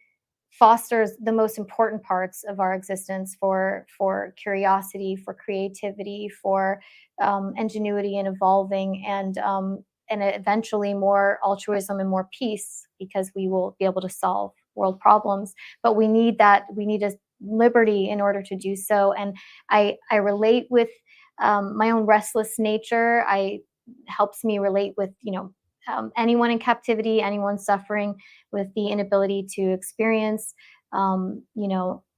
fosters the most important parts of our existence for curiosity, for creativity, for ingenuity and evolving, and eventually more altruism and more peace, because we will be able to solve world problems. But we need a liberty in order to do so. And I relate with my own restless nature. I helps me relate with anyone in captivity, anyone suffering with the inability to experience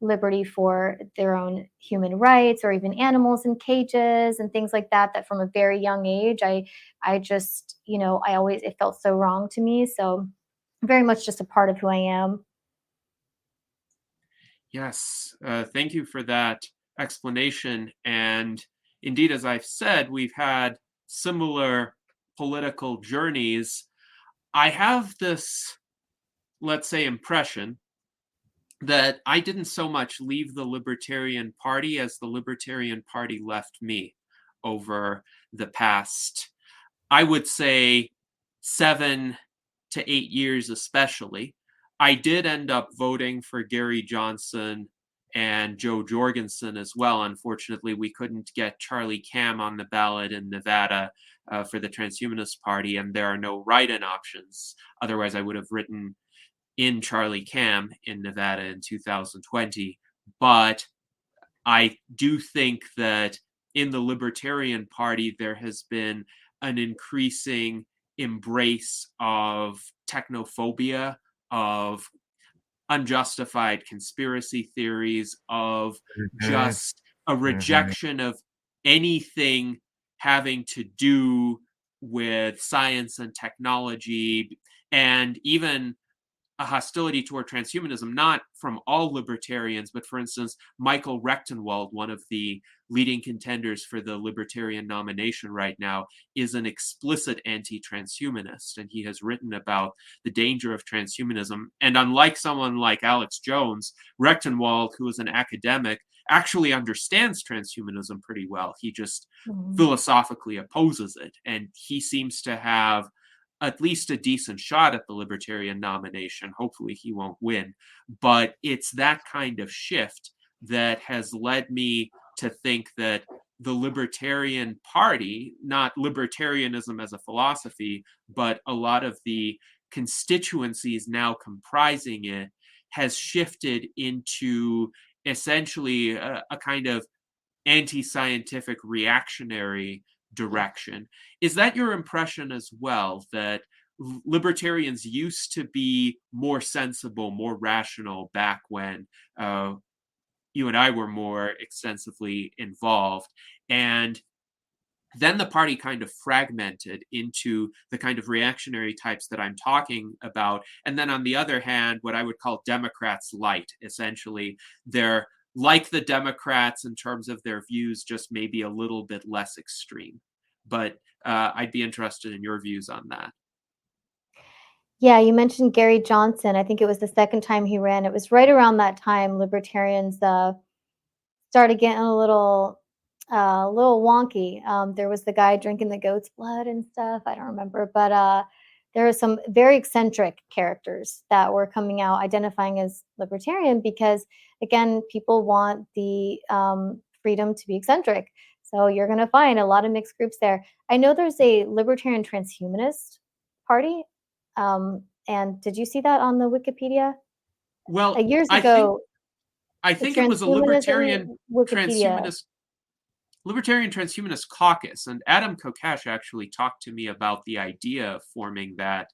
liberty for their own human rights, or even animals in cages and things like that. That from a very young age, I just it felt so wrong to me. So very much just a part of who I am. Yes, thank you for that explanation. And indeed, as I've said, we've had similar political journeys. I have this, let's say, impression that I didn't so much leave the Libertarian Party as the Libertarian Party left me over the past, I would say, 7 to 8 years especially. I did end up voting for Gary Johnson and Joe Jorgensen as well. Unfortunately, we couldn't get Charlie Cam on the ballot in Nevada for the Transhumanist Party, and there are no write-in options. Otherwise, I would have written in Charlie Cam in Nevada in 2020. But I do think that in the Libertarian Party, there has been an increasing embrace of technophobia, of unjustified conspiracy theories, of just a rejection of anything having to do with science and technology, and even a hostility toward transhumanism, not from all libertarians, but for instance, Michael Rechtenwald, one of the leading contenders for the libertarian nomination right now, is an explicit anti-transhumanist, and he has written about the danger of transhumanism. And unlike someone like Alex Jones, Rechtenwald, who is an academic, actually understands transhumanism pretty well. He just philosophically opposes it, and he seems to have at least a decent shot at the libertarian nomination. Hopefully he won't win, but it's that kind of shift that has led me to think that the Libertarian Party, not libertarianism as a philosophy, but a lot of the constituencies now comprising it, has shifted into essentially a kind of anti-scientific reactionary direction. Is that your impression as well, that libertarians used to be more sensible, more rational back when you and I were more extensively involved, and then the party kind of fragmented into the kind of reactionary types that I'm talking about, and then on the other hand, what I would call Democrats light? Essentially, they're like the Democrats in terms of their views, just maybe a little bit less extreme. But I'd be interested in your views on that. Yeah, you mentioned Gary Johnson. I think it was the second time he ran. It was right around that time libertarians started getting a little wonky. There was the guy drinking the goat's blood and stuff. I don't remember, but there were some very eccentric characters that were coming out identifying as libertarian because, again, people want the freedom to be eccentric. So you're going to find a lot of mixed groups there. I know there's a libertarian transhumanist party. And did you see that on the Wikipedia? Well, Years ago, I think it was a Libertarian Transhumanist Caucus, and Adam Kokesh actually talked to me about the idea of forming that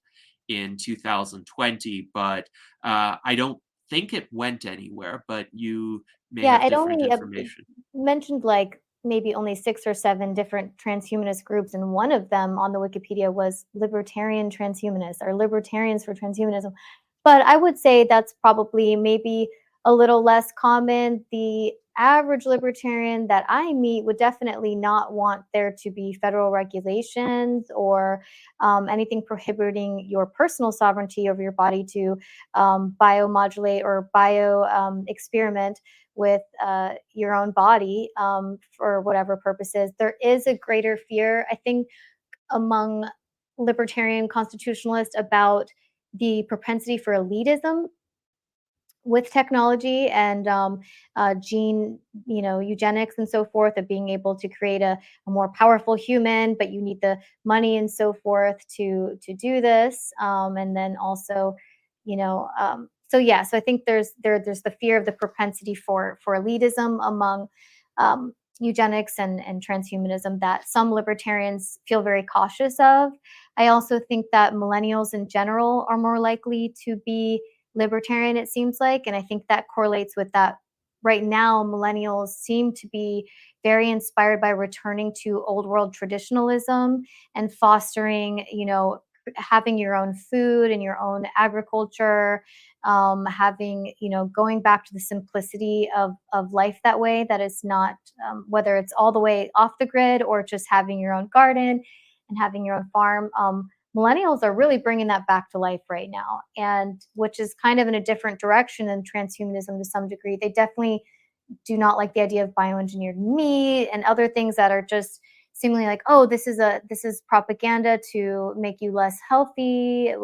in 2020, but I don't think it went anywhere, but you may have different information. Mentioned like maybe only 6 or 7 different transhumanist groups, and one of them on the Wikipedia was Libertarian Transhumanists or Libertarians for Transhumanism. But I would say that's probably maybe a little less common. The average libertarian that I meet would definitely not want there to be federal regulations or anything prohibiting your personal sovereignty over your body to biomodulate or bio experiment with your own body for whatever purposes. There is a greater fear, I think, among libertarian constitutionalists about the propensity for elitism with technology and gene, eugenics and so forth, of being able to create a more powerful human, but you need the money and so forth to do this. And then also, so yeah, so I think there's the fear of the propensity for elitism among eugenics and transhumanism that some libertarians feel very cautious of. I also think that millennials in general are more likely to be libertarian, it seems like, and I think that correlates with that. Right now, millennials seem to be very inspired by returning to old world traditionalism and fostering, having your own food and your own agriculture, having, going back to the simplicity of life that way, that is not, whether it's all the way off the grid or just having your own garden and having your own farm. Millennials are really bringing that back to life right now, and which is kind of in a different direction than transhumanism to some degree. They definitely do not like the idea of bioengineered meat and other things that are just seemingly like, oh, this is propaganda to make you less healthy,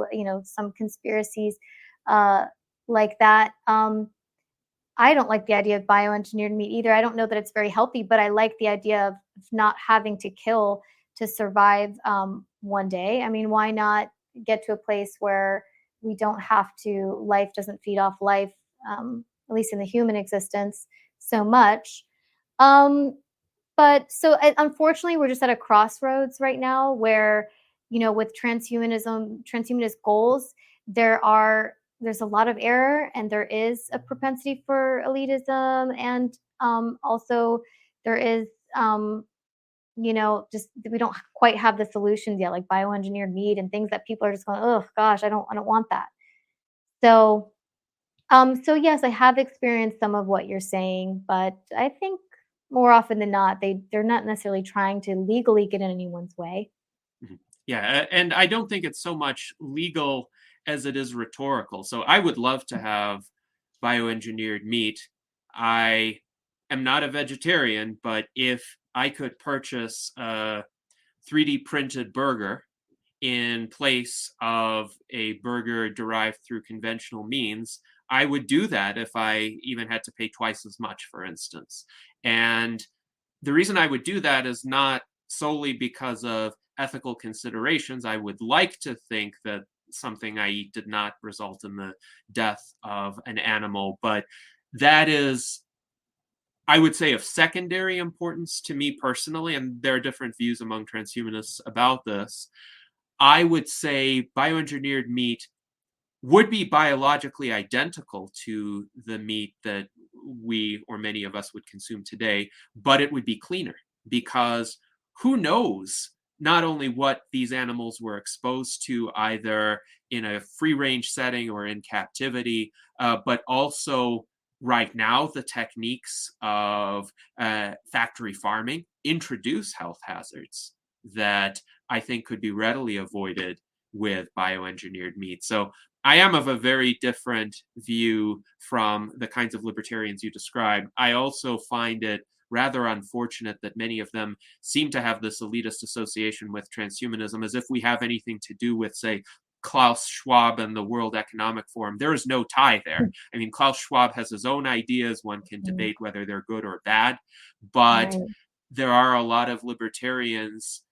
some conspiracies like that. I don't like the idea of bioengineered meat either. I don't know that it's very healthy, but I like the idea of not having to kill to survive one day. I mean, why not get to a place where we don't have to, life doesn't feed off life, at least in the human existence, so much. But so unfortunately, we're just at a crossroads right now where, with transhumanist goals, there's a lot of error, and there is a propensity for elitism, and also there is just we don't quite have the solutions yet, like bioengineered meat and things that people are just going, oh gosh, I don't want that. So so yes, I have experienced some of what you're saying, but I think more often than not, they're not necessarily trying to legally get in anyone's way. Yeah, and I don't think it's so much legal as it is rhetorical. So I would love to have bioengineered meat. I am not a vegetarian, but if I could purchase a 3D printed burger in place of a burger derived through conventional means, I would do that if I even had to pay twice as much, for instance. And the reason I would do that is not solely because of ethical considerations. I would like to think that something I eat did not result in the death of an animal, but that is, I would say, of secondary importance to me personally, and there are different views among transhumanists about this. I would say bioengineered meat would be biologically identical to the meat that we or many of us would consume today, but it would be cleaner, because who knows not only what these animals were exposed to either in a free range setting or in captivity, but also right now the techniques of factory farming introduce health hazards that I think could be readily avoided with bioengineered meat. So I am of a very different view from the kinds of libertarians you described. I also find it rather unfortunate that many of them seem to have this elitist association with transhumanism, as if we have anything to do with, say, Klaus Schwab and the World Economic Forum. There is no tie there. I mean, Klaus Schwab has his own ideas. One can debate whether they're good or bad, but there are a lot of libertarians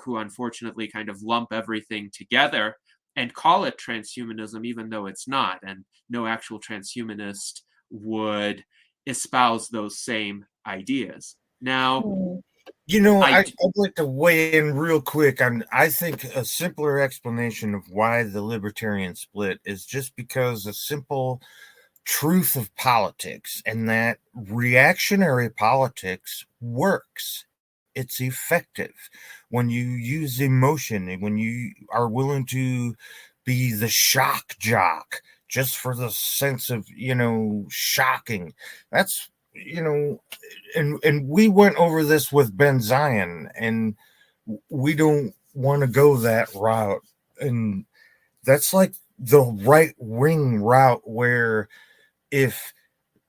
who unfortunately kind of lump everything together and call it transhumanism, even though it's not. And no actual transhumanist would espouse those same ideas. Now, I'd like to weigh in real quick. I think a simpler explanation of why the libertarian split is just because a simple truth of politics, and that reactionary politics works. It's effective when you use emotion and when you are willing to be the shock jock just for the sense of, shocking. That's, and we went over this with Ben Zion, and we don't want to go that route. And that's like the right wing route, where if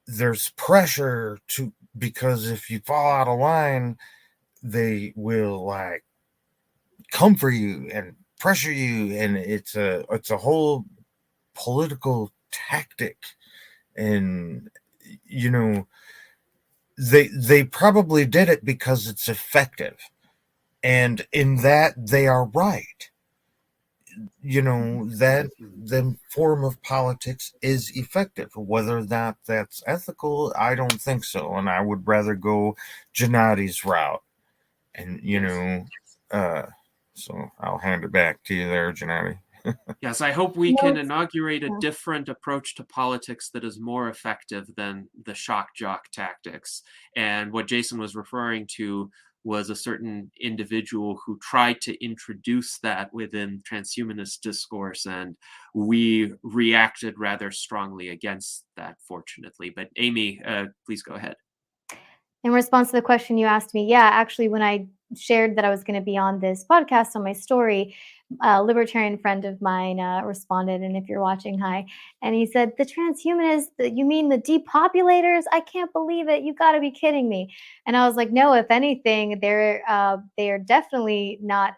there's pressure because if you fall out of line, they will like come for you and pressure you, and it's a whole political tactic. And they probably did it because it's effective, and in that they are right. That the form of politics is effective. Whether or not that's ethical, I don't think so, and I would rather go Gennadi's route. And so I'll hand it back to you there, Gennady. Yes, I hope we No, can inaugurate a yeah. different approach to politics that is more effective than the shock jock tactics. And what Jason was referring to was a certain individual who tried to introduce that within transhumanist discourse, and we reacted rather strongly against that, fortunately. But Amy, please go ahead. In response to the question you asked me, yeah, actually, when I shared that I was going to be on this podcast on my story, a libertarian friend of mine responded, and if you're watching, hi. And he said, "The transhumanists, you mean the depopulators? I can't believe it. You got to be kidding me." And I was like, no, if anything, they are definitely not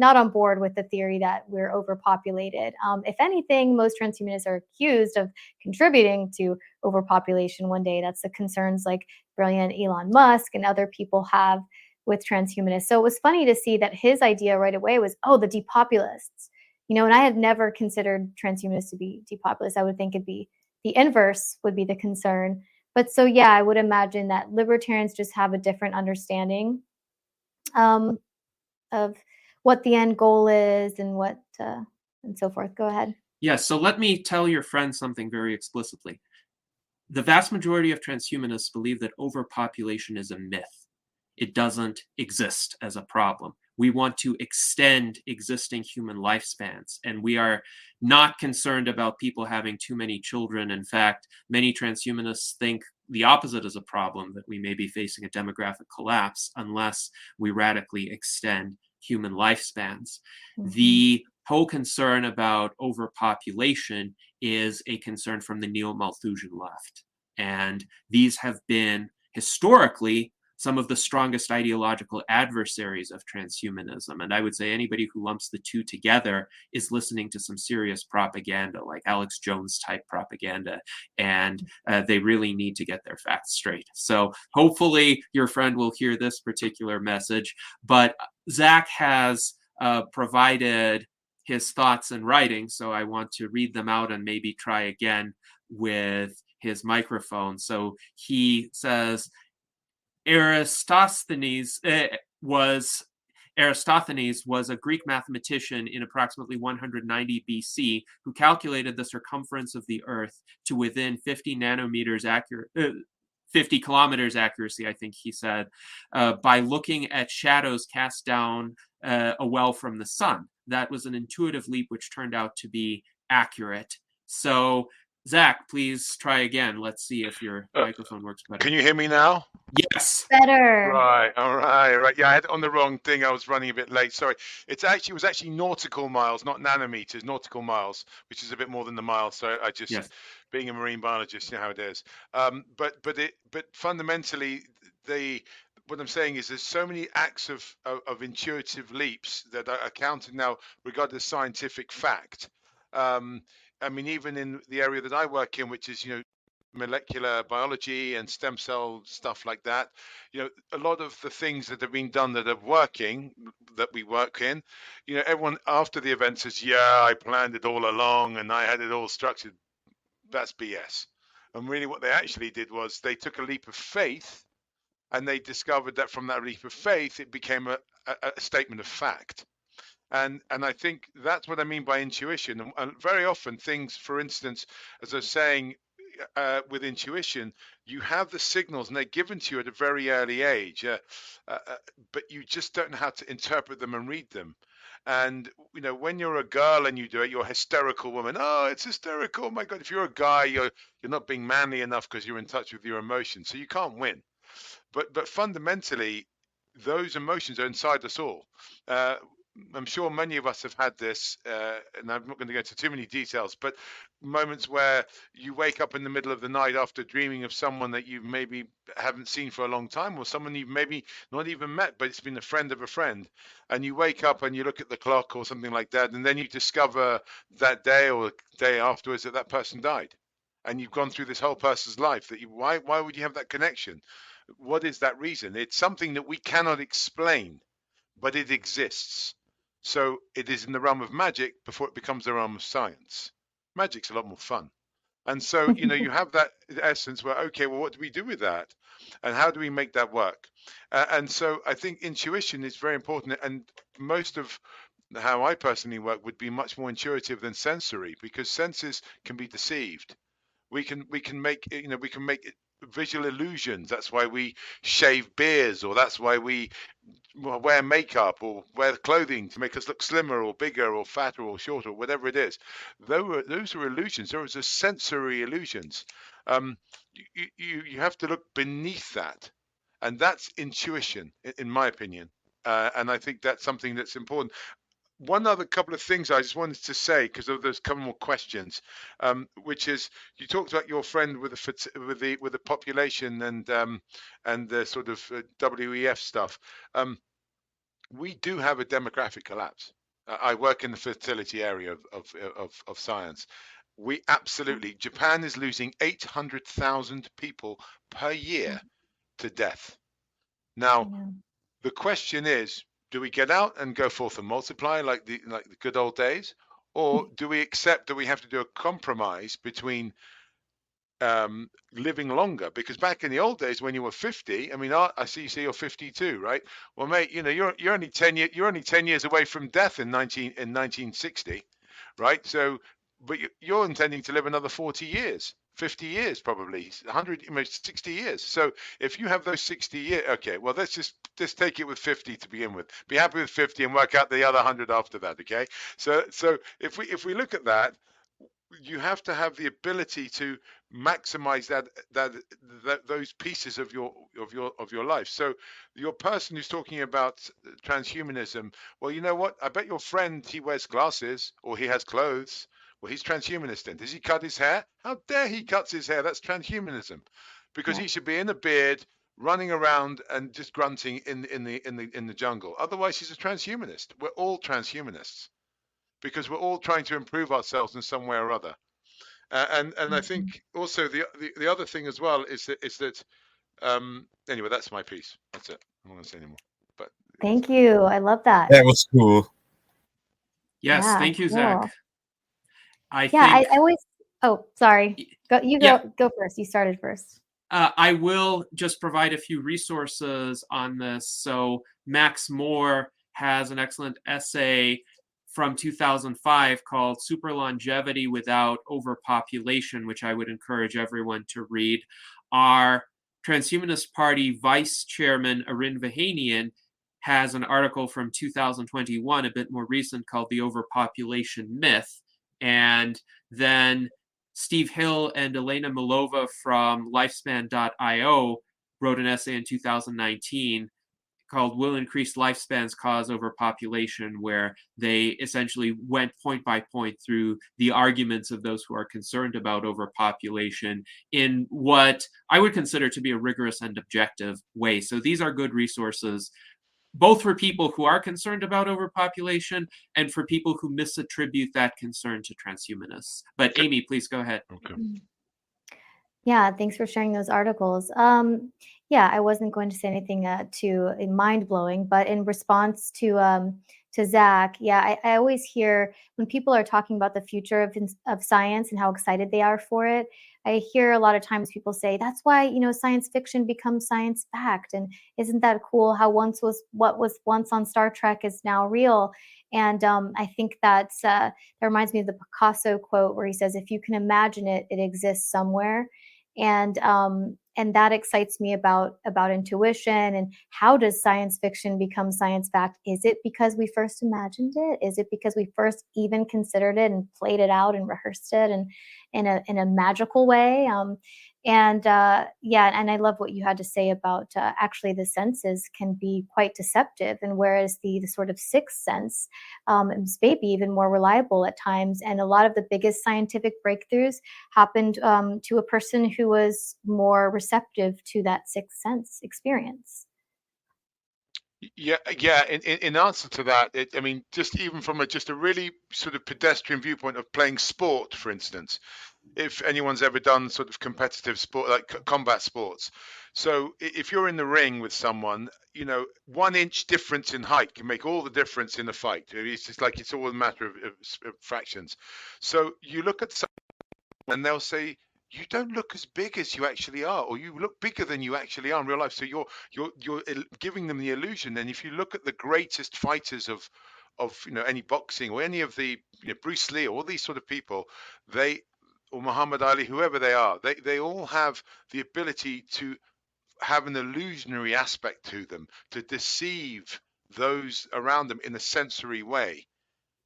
on board with the theory that we're overpopulated. If anything, most transhumanists are accused of contributing to overpopulation one day. That's the concerns like brilliant Elon Musk and other people have with transhumanists. So it was funny to see that his idea right away was, oh, the depopulists. And I had never considered transhumanists to be depopulist. I would think it'd be the inverse would be the concern. But so, yeah, I would imagine that libertarians just have a different understanding of what the end goal is and what and so forth. Go ahead. Yes, so let me tell your friend something very explicitly. The vast majority of transhumanists believe that overpopulation is a myth. It doesn't exist as a problem. We want to extend existing human lifespans, and we are not concerned about people having too many children. In fact, many transhumanists think the opposite is a problem, that we may be facing a demographic collapse unless we radically extend human lifespans. Mhm. The whole concern about overpopulation is a concern from the neo-Malthusian left. And these have been historically some of the strongest ideological adversaries of transhumanism. And I would say anybody who lumps the two together is listening to some serious propaganda, like Alex Jones type propaganda. And they really need to get their facts straight. So hopefully your friend will hear this particular message. But Zach has provided his thoughts in writing, so I want to read them out and maybe try again with his microphone. So he says, Eratosthenes was a Greek mathematician in approximately 190 BC who calculated the circumference of the Earth to within 50 nanometers 50 kilometers accuracy, I think he said, by looking at shadows cast down a well from the sun. That was an intuitive leap which turned out to be accurate. So, Zach, please try again. Let's see if your microphone works better. Can you hear me now? Yes. Better. Right. All right. Yeah, I had it on the wrong thing. I was running a bit late. Sorry. It was actually nautical miles, not nanometers. Nautical miles, which is a bit more than the mile. So I just, Yes. being a marine biologist, you know how it is. But fundamentally, what I'm saying is there's so many acts of intuitive leaps that are counted now regarded as scientific fact. I mean, even in the area that I work in, which is, molecular biology and stem cell stuff like that, a lot of the things that have been done that are working, that we work in, everyone after the event says, yeah, I planned it all along and I had it all structured. That's BS. And really what they actually did was they took a leap of faith, and they discovered that from that leap of faith, it became a statement of fact. And I think that's what I mean by intuition. And very often things, for instance, as I was saying, with intuition, you have the signals and they're given to you at a very early age, but you just don't know how to interpret them and read them. And when you're a girl and you do it, you're a hysterical woman. Oh, it's hysterical. Oh my God. If you're a guy, you're not being manly enough because you're in touch with your emotions. So you can't win. But fundamentally, those emotions are inside us all. I'm sure many of us have had this, and I'm not going to go into too many details, but moments where you wake up in the middle of the night after dreaming of someone that you maybe haven't seen for a long time, or someone you've maybe not even met, but it's been a friend of a friend. And you wake up and you look at the clock or something like that, and then you discover that day or the day afterwards that person died. And you've gone through this whole person's life. Why would you have that connection? What is that reason? It's something that we cannot explain, but it exists. So it is in the realm of magic before it becomes the realm of science. Magic's a lot more fun. And so, you have that essence where, okay, well, what do we do with that? And how do we make that work? And so I think intuition is very important. And most of how I personally work would be much more intuitive than sensory, because senses can be deceived. We can make visual illusions. That's why we shave beards, or that's why we wear makeup or wear clothing to make us look slimmer or bigger or fatter or shorter, or whatever it is. Those are illusions. Those are sensory illusions. You have to look beneath that, and that's intuition, in my opinion. And I think that's something that's important. One other couple of things I just wanted to say, because there's a couple more questions, which is, you talked about your friend with the population and the sort of WEF stuff. We do have a demographic collapse. I work in the fertility area of science. We absolutely, Japan is losing 800,000 people per year to death. Now, the question is, do we get out and go forth and multiply like the good old days, or do we accept that we have to do a compromise between living longer? Because back in the old days, when you were 50, I mean, I see you say you're 52, right? Well, mate, you're only 10 years away from death in 1960, right? So, but you're intending to live another 40 years. 50 years, probably 100, almost 60 years. So if you have those 60 years, okay, well, let's just take it with 50 to begin with. Be happy with 50 and work out the other 100 after that, okay? So if we look at that, you have to have the ability to maximize those pieces of your life. So your person who's talking about transhumanism, well, you know what? I bet your friend, he wears glasses or he has clothes. Well, he's transhumanist then. Does he cut his hair? How dare he cuts his hair? That's transhumanism, because he should be in a beard, running around and just grunting in the jungle. Otherwise, he's a transhumanist. We're all transhumanists, because we're all trying to improve ourselves in some way or other. And I think also the other thing as well is that anyway, that's my piece. That's it. I'm not going to say anymore. But Thank you. I love that. That was cool. Yes, Yeah, thank you, cool. Zach. I always. Oh, sorry. Go first. You started first. I will just provide a few resources on this. So Max Moore has an excellent essay from 2005 called Super Longevity Without Overpopulation, which I would encourage everyone to read. Our Transhumanist Party Vice Chairman, Arin Vahanian, has an article from 2021, a bit more recent, called The Overpopulation Myth. And then Steve Hill and Elena Milova from lifespan.io wrote an essay in 2019 called Will Increased Lifespans Cause Overpopulation, where they essentially went point by point through the arguments of those who are concerned about overpopulation in what I would consider to be a rigorous and objective way. So these are good resources, both for people who are concerned about overpopulation and for people who misattribute that concern to transhumanists. But Amy, please go ahead. Okay. Yeah, thanks for sharing those articles. I wasn't going to say anything too mind-blowing, but in response to Zach, I always hear when people are talking about the future of science and how excited they are for it, I hear a lot of times people say, that's why, science fiction becomes science fact. And isn't that cool how what was once on Star Trek is now real? And I think that reminds me of the Picasso quote where he says, if you can imagine it, it exists somewhere. And that excites me about intuition, and how does science fiction become science fact? Is it because we first imagined it? Is it because we first even considered it and played it out and rehearsed it and in a magical way? Yeah, and I love what you had to say about actually the senses can be quite deceptive, and whereas the sort of sixth sense is maybe even more reliable at times. And a lot of the biggest scientific breakthroughs happened to a person who was more receptive to that sixth sense experience. Yeah. In answer to that, I mean, just even from just a really sort of pedestrian viewpoint of playing sport, for instance, if anyone's ever done sort of competitive sport, like combat sports. So if you're in the ring with someone, 1 inch difference in height can make all the difference in a fight. It's just like it's all a matter of fractions. So you look at someone and they'll say, you don't look as big as you actually are, or you look bigger than you actually are in real life. So you're giving them the illusion. And if you look at the greatest fighters of any boxing or any of the Bruce Lee or all these sort of people, or Muhammad Ali, whoever they are, they all have the ability to have an illusionary aspect to them, to deceive those around them in a sensory way.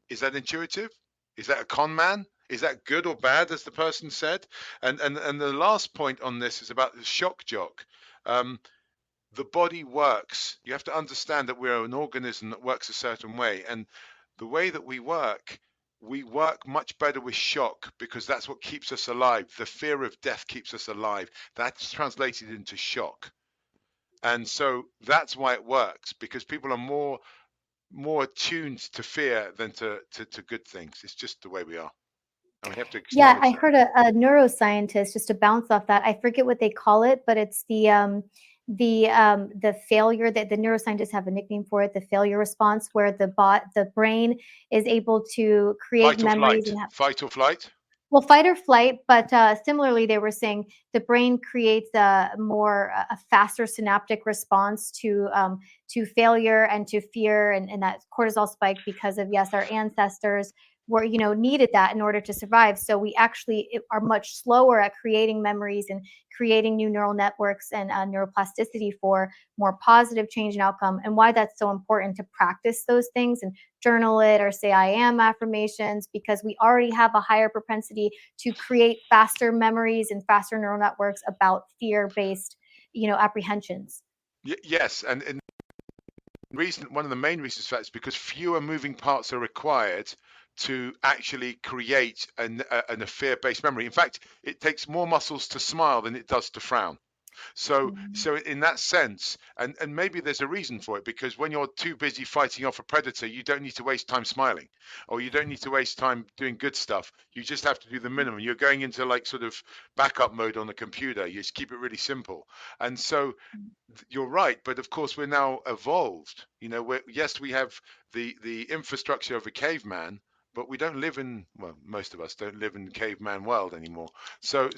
Is that intuitive? Is that a con man? Is that good or bad, as the person said? And the last point on this is about the shock jock. The body works. You have to understand that we're an organism that works a certain way, and the way that we work much better with shock, because that's what keeps us alive. The fear of death keeps us alive. That's translated into shock. And so that's why it works, because people are more attuned to fear than to good things. It's just the way we are. And we have to Yeah, acknowledge I that. heard a neuroscientist, just to bounce off that. I forget what they call it, but it's the failure, that the neuroscientists have a nickname for it, the failure response, where the brain is able to create memories and have, Fight or flight. well, fight or flight. But similarly, they were saying the brain creates a faster synaptic response to failure and to fear, and that cortisol spike, because of, yes, our ancestors were needed that in order to survive. So we actually are much slower at creating memories and creating new neural networks and neuroplasticity for more positive change in outcome. And why that's so important to practice those things and journal it, or say I am affirmations, because we already have a higher propensity to create faster memories and faster neural networks about fear-based apprehensions. Yes, and one of the main reasons for that is because fewer moving parts are required to actually create a fear-based memory. In fact, it takes more muscles to smile than it does to frown. So in that sense, and maybe there's a reason for it, because when you're too busy fighting off a predator, you don't need to waste time smiling, or you don't need to waste time doing good stuff. You just have to do the minimum. You're going into like sort of backup mode on the computer. You just keep it really simple. And so you're right, but of course we're now evolved. Yes, we have the infrastructure of a caveman, but we don't live in, well, most of us don't live in caveman world anymore. So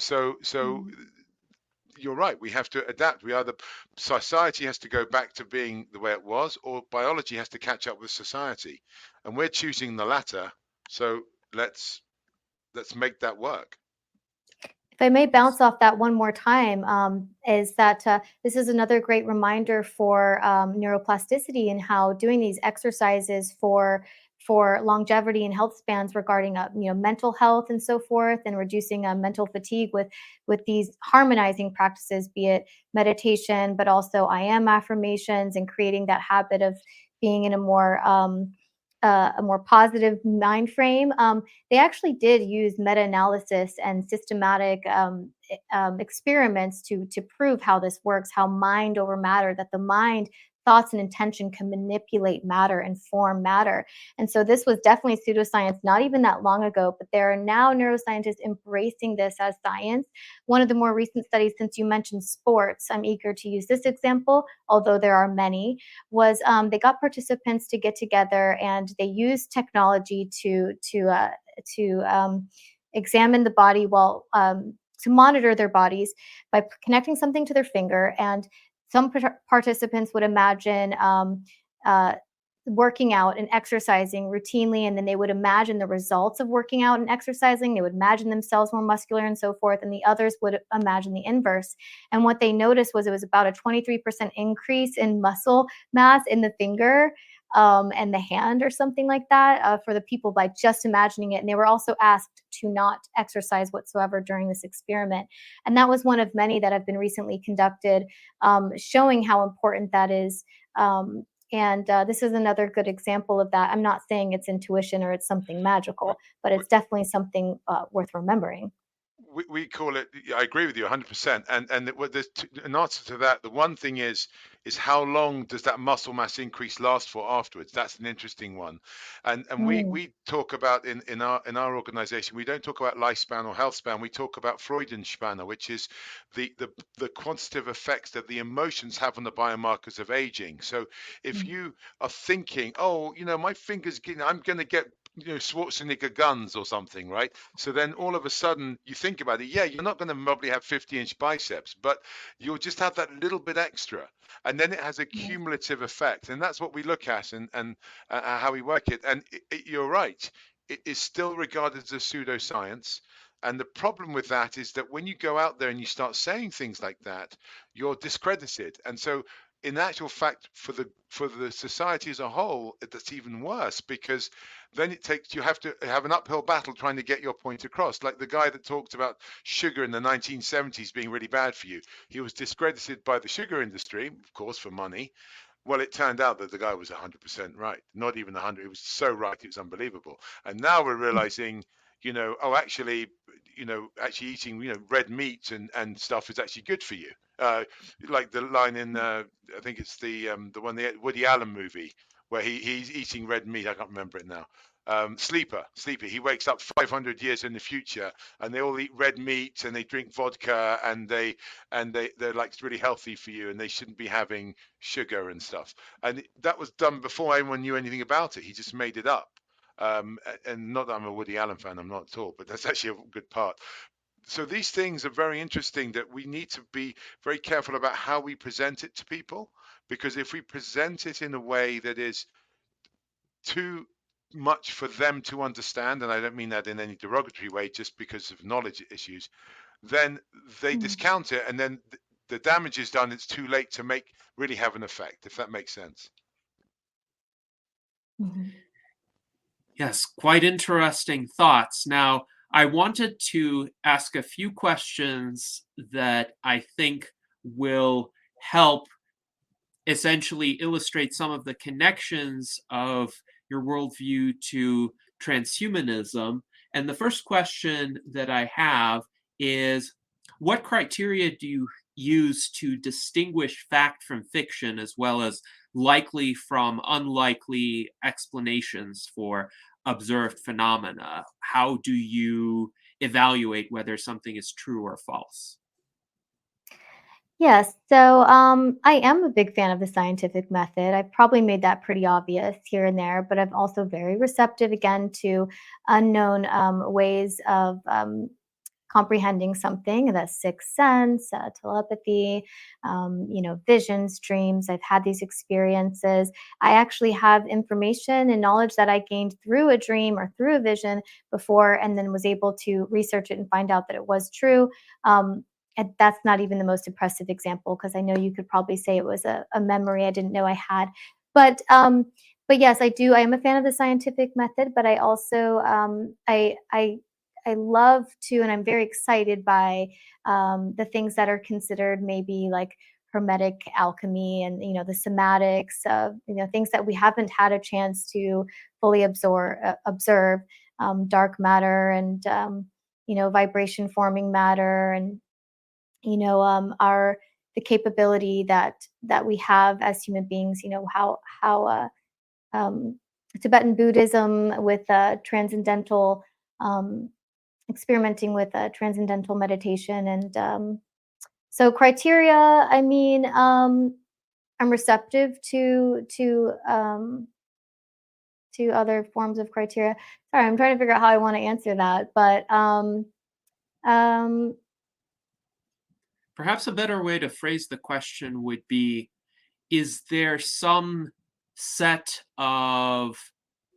you're right. We have to adapt. Society has to go back to being the way it was, or biology has to catch up with society, and we're choosing the latter. So let's make that work. If I may bounce off that one more time, is that this is another great reminder for neuroplasticity, and how doing these exercises for longevity and health spans regarding mental health and so forth, and reducing mental fatigue with these harmonizing practices, be it meditation, but also I am affirmations, and creating that habit of being in a more positive mind frame. They actually did use meta-analysis and systematic experiments to prove how this works, how mind over matter, that the mind, thoughts and intention can manipulate matter and form matter. And so this was definitely pseudoscience not even that long ago, but there are now neuroscientists embracing this as science. One of the more recent studies, since you mentioned sports, I'm eager to use this example, although there are many, was they got participants to get together, and they used technology to examine the body, to monitor their bodies by connecting something to their finger. And some participants would imagine working out and exercising routinely, and then they would imagine the results of working out and exercising. They would imagine themselves more muscular and so forth, and the others would imagine the inverse. And what they noticed was it was about a 23% increase in muscle mass in the finger and the hand or something like that for the people by just imagining it. And they were also asked to not exercise whatsoever during this experiment. And that was one of many that have been recently conducted, showing how important that is. And this is another good example of that. I'm not saying it's intuition or it's something magical, but it's definitely something worth remembering. We call it. I agree with you 100%. And there's an answer to that. The one thing is how long does that muscle mass increase last for afterwards? That's an interesting one. And we talk about in our organization, we don't talk about lifespan or health span. We talk about Freudenspanne, which is the quantitative effects that the emotions have on the biomarkers of aging. So if you are thinking, oh, my fingers getting, I'm going to get Schwarzenegger guns or something, right? So then all of a sudden you think about it, yeah, you're not going to probably have 50-inch biceps, but you'll just have that little bit extra. And then it has a cumulative effect. And that's what we look at and how we work it. And you're right, it is still regarded as a pseudoscience. And the problem with that is that when you go out there and you start saying things like that, you're discredited. And so in actual fact, for the society as a whole, that's even worse, because then you have to have an uphill battle trying to get your point across. Like the guy that talked about sugar in the 1970s being really bad for you. He was discredited by the sugar industry, of course, for money. Well, it turned out that the guy was 100% right. Not even 100. It was so right, it was unbelievable. And now we're realizing, actually eating, red meat and stuff is actually good for you. Like the line in, I think it's the Woody Allen movie where he's eating red meat. I can't remember it now. Sleeper. He wakes up 500 years in the future, and they all eat red meat and they drink vodka, and they're like really healthy for you, and they shouldn't be having sugar and stuff. And that was done before anyone knew anything about it. He just made it up. And not that I'm a Woody Allen fan, I'm not at all, but that's actually a good part. So these things are very interesting, that we need to be very careful about how we present it to people, because if we present it in a way that is too much for them to understand, and I don't mean that in any derogatory way, just because of knowledge issues, then they discount it, and then the damage is done. It's too late to really have an effect, if that makes sense. Yes, quite interesting thoughts. Now, I wanted to ask a few questions that I think will help essentially illustrate some of the connections of your worldview to transhumanism. And the first question that I have is, what criteria do you use to distinguish fact from fiction, as well as likely from unlikely explanations for observed phenomena? How do you evaluate whether something is true or false? Yes, so I am a big fan of the scientific method. I've probably made that pretty obvious here and there, but I'm also very receptive again to unknown ways of comprehending something, the sixth sense, telepathy, visions, dreams. I've had these experiences. I actually have information and knowledge that I gained through a dream or through a vision before, and then was able to research it and find out that it was true. And that's not even the most impressive example, because I know you could probably say it was a memory I didn't know I had. But yes, I do. I am a fan of the scientific method, but I also I love to, and I'm very excited by the things that are considered maybe like hermetic alchemy, and the somatics of things that we haven't had a chance to fully observe, dark matter and vibration forming matter, and the capability that we have as human beings. How Tibetan Buddhism with transcendental, experimenting with transcendental meditation, and so criteria. I mean, I'm receptive to other forms of criteria. Sorry, I'm trying to figure out how I want to answer that, but Perhaps a better way to phrase the question would be, is there some set of,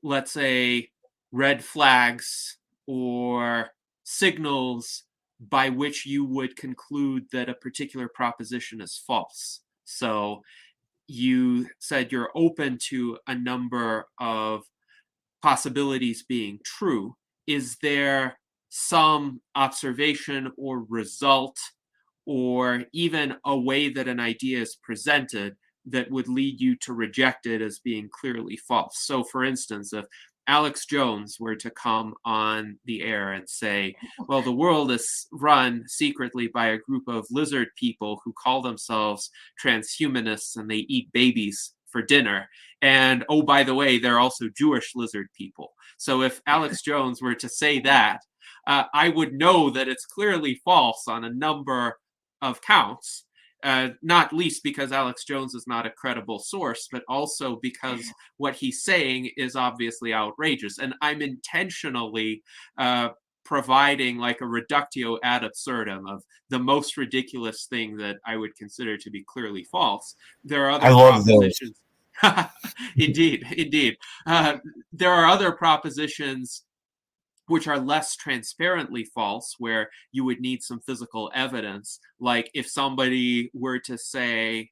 let's say, red flags or signals by which you would conclude that a particular proposition is false. So you said you're open to a number of possibilities being true. Is there some observation or result or even a way that an idea is presented that would lead you to reject it as being clearly false? So, for instance, if Alex Jones were to come on the air and say, well, the world is run secretly by a group of lizard people who call themselves transhumanists and they eat babies for dinner. And oh, by the way, they're also Jewish lizard people. So if Alex Jones were to say that, I would know that it's clearly false on a number of counts. Not least because Alex Jones is not a credible source, but also because what he's saying is obviously outrageous. And I'm intentionally providing like a reductio ad absurdum of the most ridiculous thing that I would consider to be clearly false. There are other I love propositions. Indeed, indeed. There are other propositions which are less transparently false, where you would need some physical evidence. Like if somebody were to say,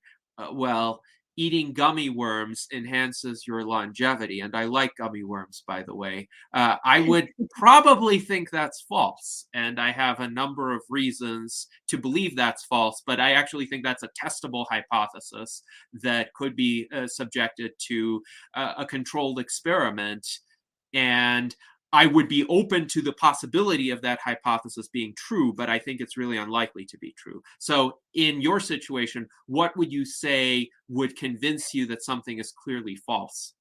well, eating gummy worms enhances your longevity, and I like gummy worms, by the way, I would probably think that's false. And I have a number of reasons to believe that's false, but I actually think that's a testable hypothesis that could be subjected to a controlled experiment. And I would be open to the possibility of that hypothesis being true, but I think it's really unlikely to be true. So in your situation, what would you say would convince you that something is clearly false?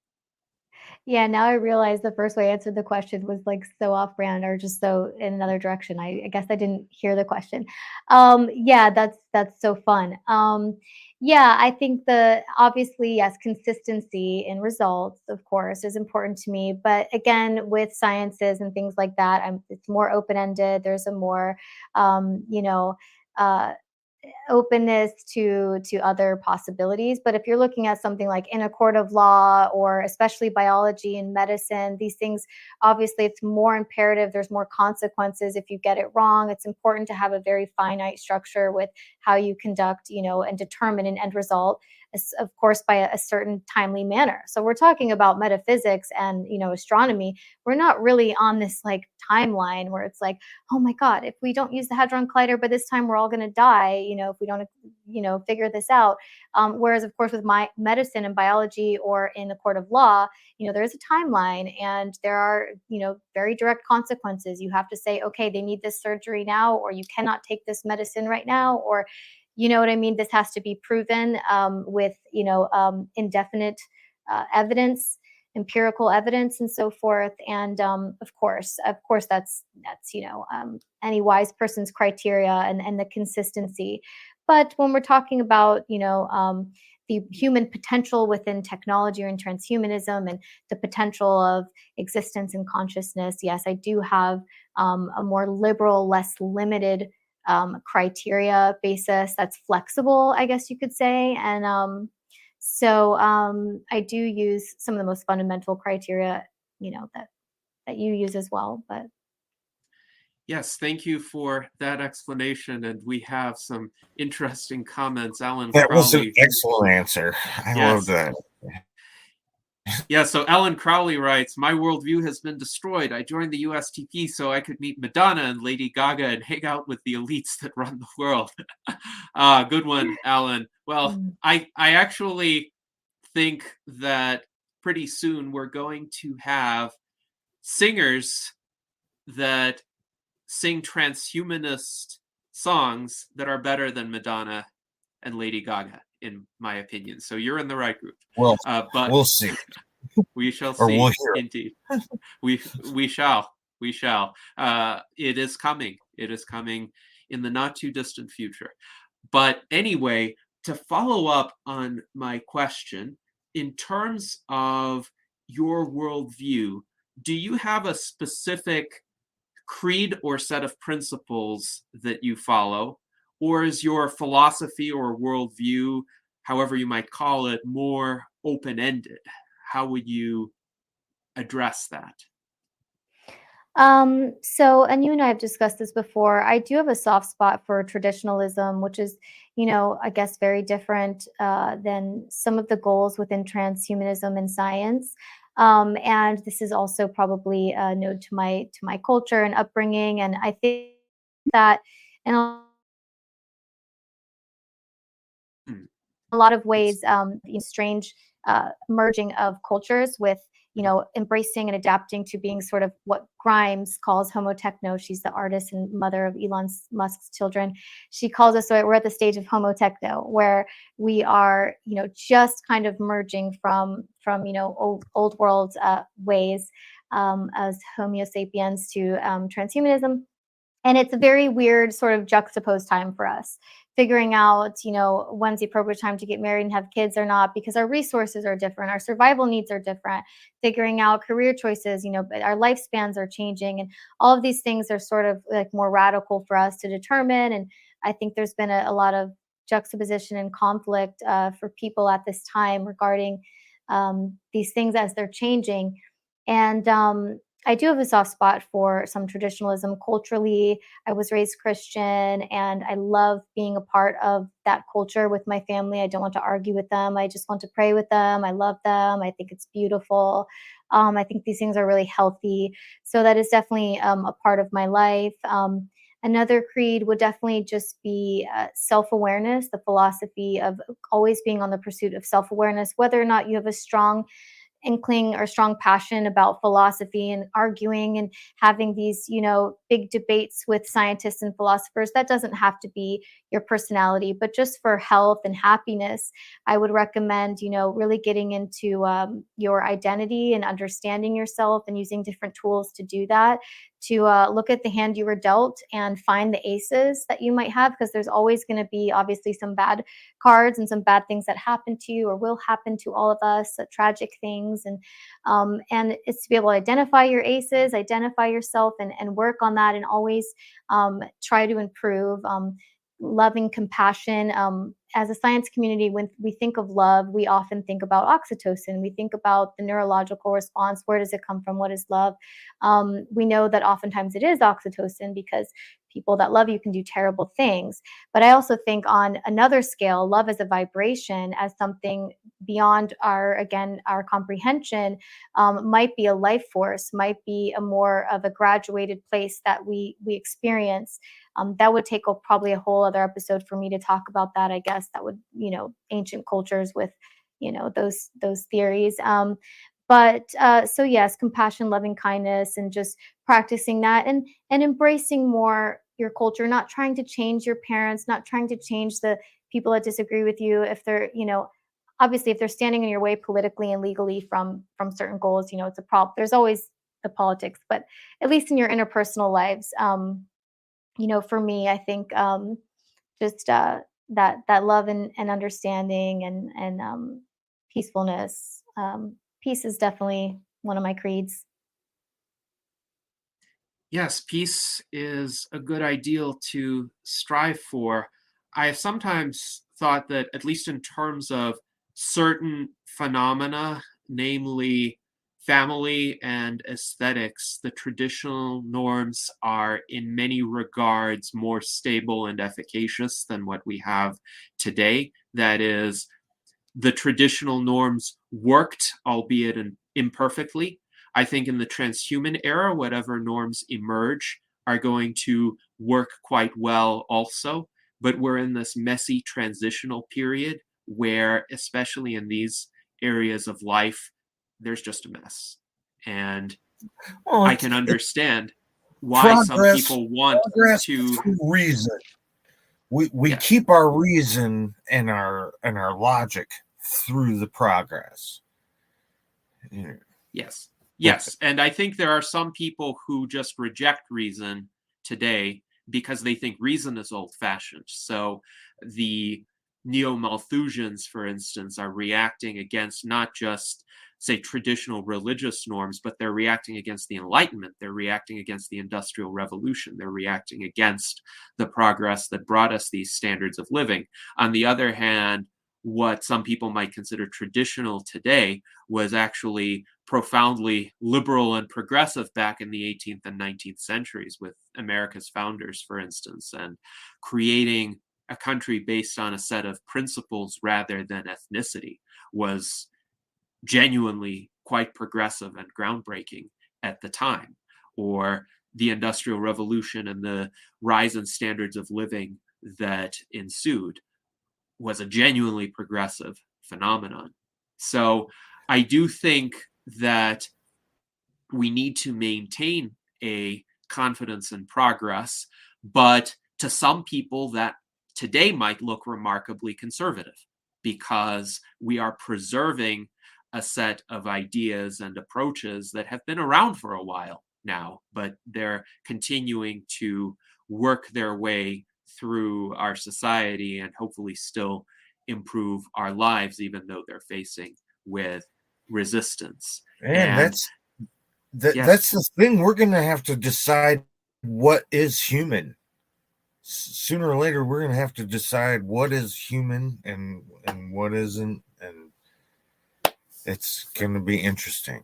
Yeah, now I realize the first way I answered the question was like so off brand or just so in another direction. I guess I didn't hear the question. Yeah, that's so fun. Yeah, I think the obviously, yes, consistency in results, of course, is important to me. But again, with sciences and things like that, it's more open-ended. There's a more, you know, uh, openness to other possibilities. But if you're looking at something like in a court of law or especially biology and medicine, these things, obviously it's more imperative. There's more consequences if you get it wrong. It's important to have a very finite structure with how you conduct, and determine an end result, of course, by a certain timely manner. So we're talking about metaphysics and, astronomy. We're not really on this like timeline where it's like, oh my God, if we don't use the Hadron Collider, but this time we're all going to die, if we don't, figure this out. Whereas, of course, with my medicine and biology or in the court of law, there's a timeline and there are, very direct consequences. You have to say, okay, they need this surgery now, or you cannot take this medicine right now, or, you know what I mean? This has to be proven with, indefinite evidence, empirical evidence, and so forth. And of course, that's any wise person's criteria and the consistency. But when we're talking about, the human potential within technology or in transhumanism and the potential of existence and consciousness, yes, I do have a more liberal, less limited criteria basis that's flexible, I guess you could say. And so I do use some of the most fundamental criteria, that you use as well. But Yes, thank you for that explanation. And we have some interesting comments. Alan That was an Crowley. excellent answer. I love that. Yeah, so Alan Crowley writes, my worldview has been destroyed. I joined the USTP so I could meet Madonna and Lady Gaga and hang out with the elites that run the world. Good one, Alan. Well, I actually think that pretty soon we're going to have singers that sing transhumanist songs that are better than Madonna and Lady Gaga, in my opinion. So you're in the right group. Well, but we'll see. We shall Or see. we'll hear. Indeed, we shall. It is coming. It is coming in the not too distant future. But anyway, to follow up on my question, in terms of your worldview, do you have a specific creed or set of principles that you follow? Or is your philosophy or worldview, however you might call it, more open-ended. How would you address that? So, and you and I have discussed this before. I do have a soft spot for traditionalism, which is, I guess very different than some of the goals within transhumanism and science. And this is also probably a node to my culture and upbringing. And I think that in Hmm. a lot of It's ways, strange merging of cultures with, embracing and adapting to being sort of what Grimes calls homo techno. She's the artist and mother of Elon Musk's children. She calls us, so we're at the stage of homo techno, where we are, just kind of merging from old world ways as Homo sapiens to transhumanism. And it's a very weird sort of juxtaposed time for us, figuring out, when's the appropriate time to get married and have kids or not, because our resources are different, our survival needs are different, figuring out career choices, but our lifespans are changing. And all of these things are sort of like more radical for us to determine. And I think there's been a lot of juxtaposition and conflict for people at this time regarding these things as they're changing. And I do have a soft spot for some traditionalism culturally. I was raised Christian and I love being a part of that culture with my family. I don't want to argue with them. I just want to pray with them. I love them. I think it's beautiful. I think these things are really healthy. So that is definitely a part of my life. Another creed would definitely just be self-awareness, the philosophy of always being on the pursuit of self-awareness, whether or not you have a strong inkling or strong passion about philosophy and arguing and having these, big debates with scientists and philosophers. That doesn't have to be your personality, but just for health and happiness, I would recommend, really getting into your identity and understanding yourself and using different tools to do that, to look at the hand you were dealt and find the aces that you might have, because there's always going to be obviously some bad cards and some bad things that happen to you or will happen to all of us, tragic things. And it's to be able to identify your aces, identify yourself, and work on that, and always try to improve. Loving compassion. As a science community, when we think of love, we often think about oxytocin. We think about the neurological response. Where does it come from? What is love? We know that oftentimes it is oxytocin, because people that love you can do terrible things. But I also think on another scale, love as a vibration, as something beyond our comprehension, might be a life force, might be a more of a graduated place that we experience. That would take probably a whole other episode for me to talk about that. I guess that would, ancient cultures with, those theories. So yes, compassion, loving kindness, and just practicing that, and embracing more your culture, not trying to change your parents, not trying to change the people that disagree with you. If they're, obviously if they're standing in your way politically and legally from certain goals, it's a problem. There's always the politics, but at least in your interpersonal lives, for me, I think just that love and understanding and peacefulness. Peace is definitely one of my creeds. Yes, peace is a good ideal to strive for. I have sometimes thought that, at least in terms of certain phenomena, namely family and aesthetics, the traditional norms are in many regards more stable and efficacious than what we have today. That is, the traditional norms worked, albeit imperfectly. I think in the transhuman era, whatever norms emerge are going to work quite well also. But we're in this messy transitional period where, especially in these areas of life, there's just a mess. And Well, I can understand why some progress, people want progress to through reason. We Yes. keep our reason and our logic through the progress. Yeah. Yes. Yes. And I think there are some people who just reject reason today because they think reason is old fashioned. So the neo Malthusians, for instance, are reacting against not just, say, traditional religious norms, but they're reacting against the Enlightenment. They're reacting against the Industrial Revolution. They're reacting against the progress that brought us these standards of living. On the other hand, what some people might consider traditional today was actually profoundly liberal and progressive back in the 18th and 19th centuries with America's founders, for instance, and creating a country based on a set of principles rather than ethnicity was genuinely quite progressive and groundbreaking at the time. Or the Industrial Revolution and the rise in standards of living that ensued was a genuinely progressive phenomenon. So I do think that we need to maintain a confidence in progress, but to some people that today might look remarkably conservative because we are preserving a set of ideas and approaches that have been around for a while now, but they're continuing to work their way through our society and hopefully still improve our lives, even though they're facing with resistance. And And yes, that's the thing. We're going to have to decide what is human. Sooner or later, we're going to have to decide what is human and what isn't, and it's going to be interesting.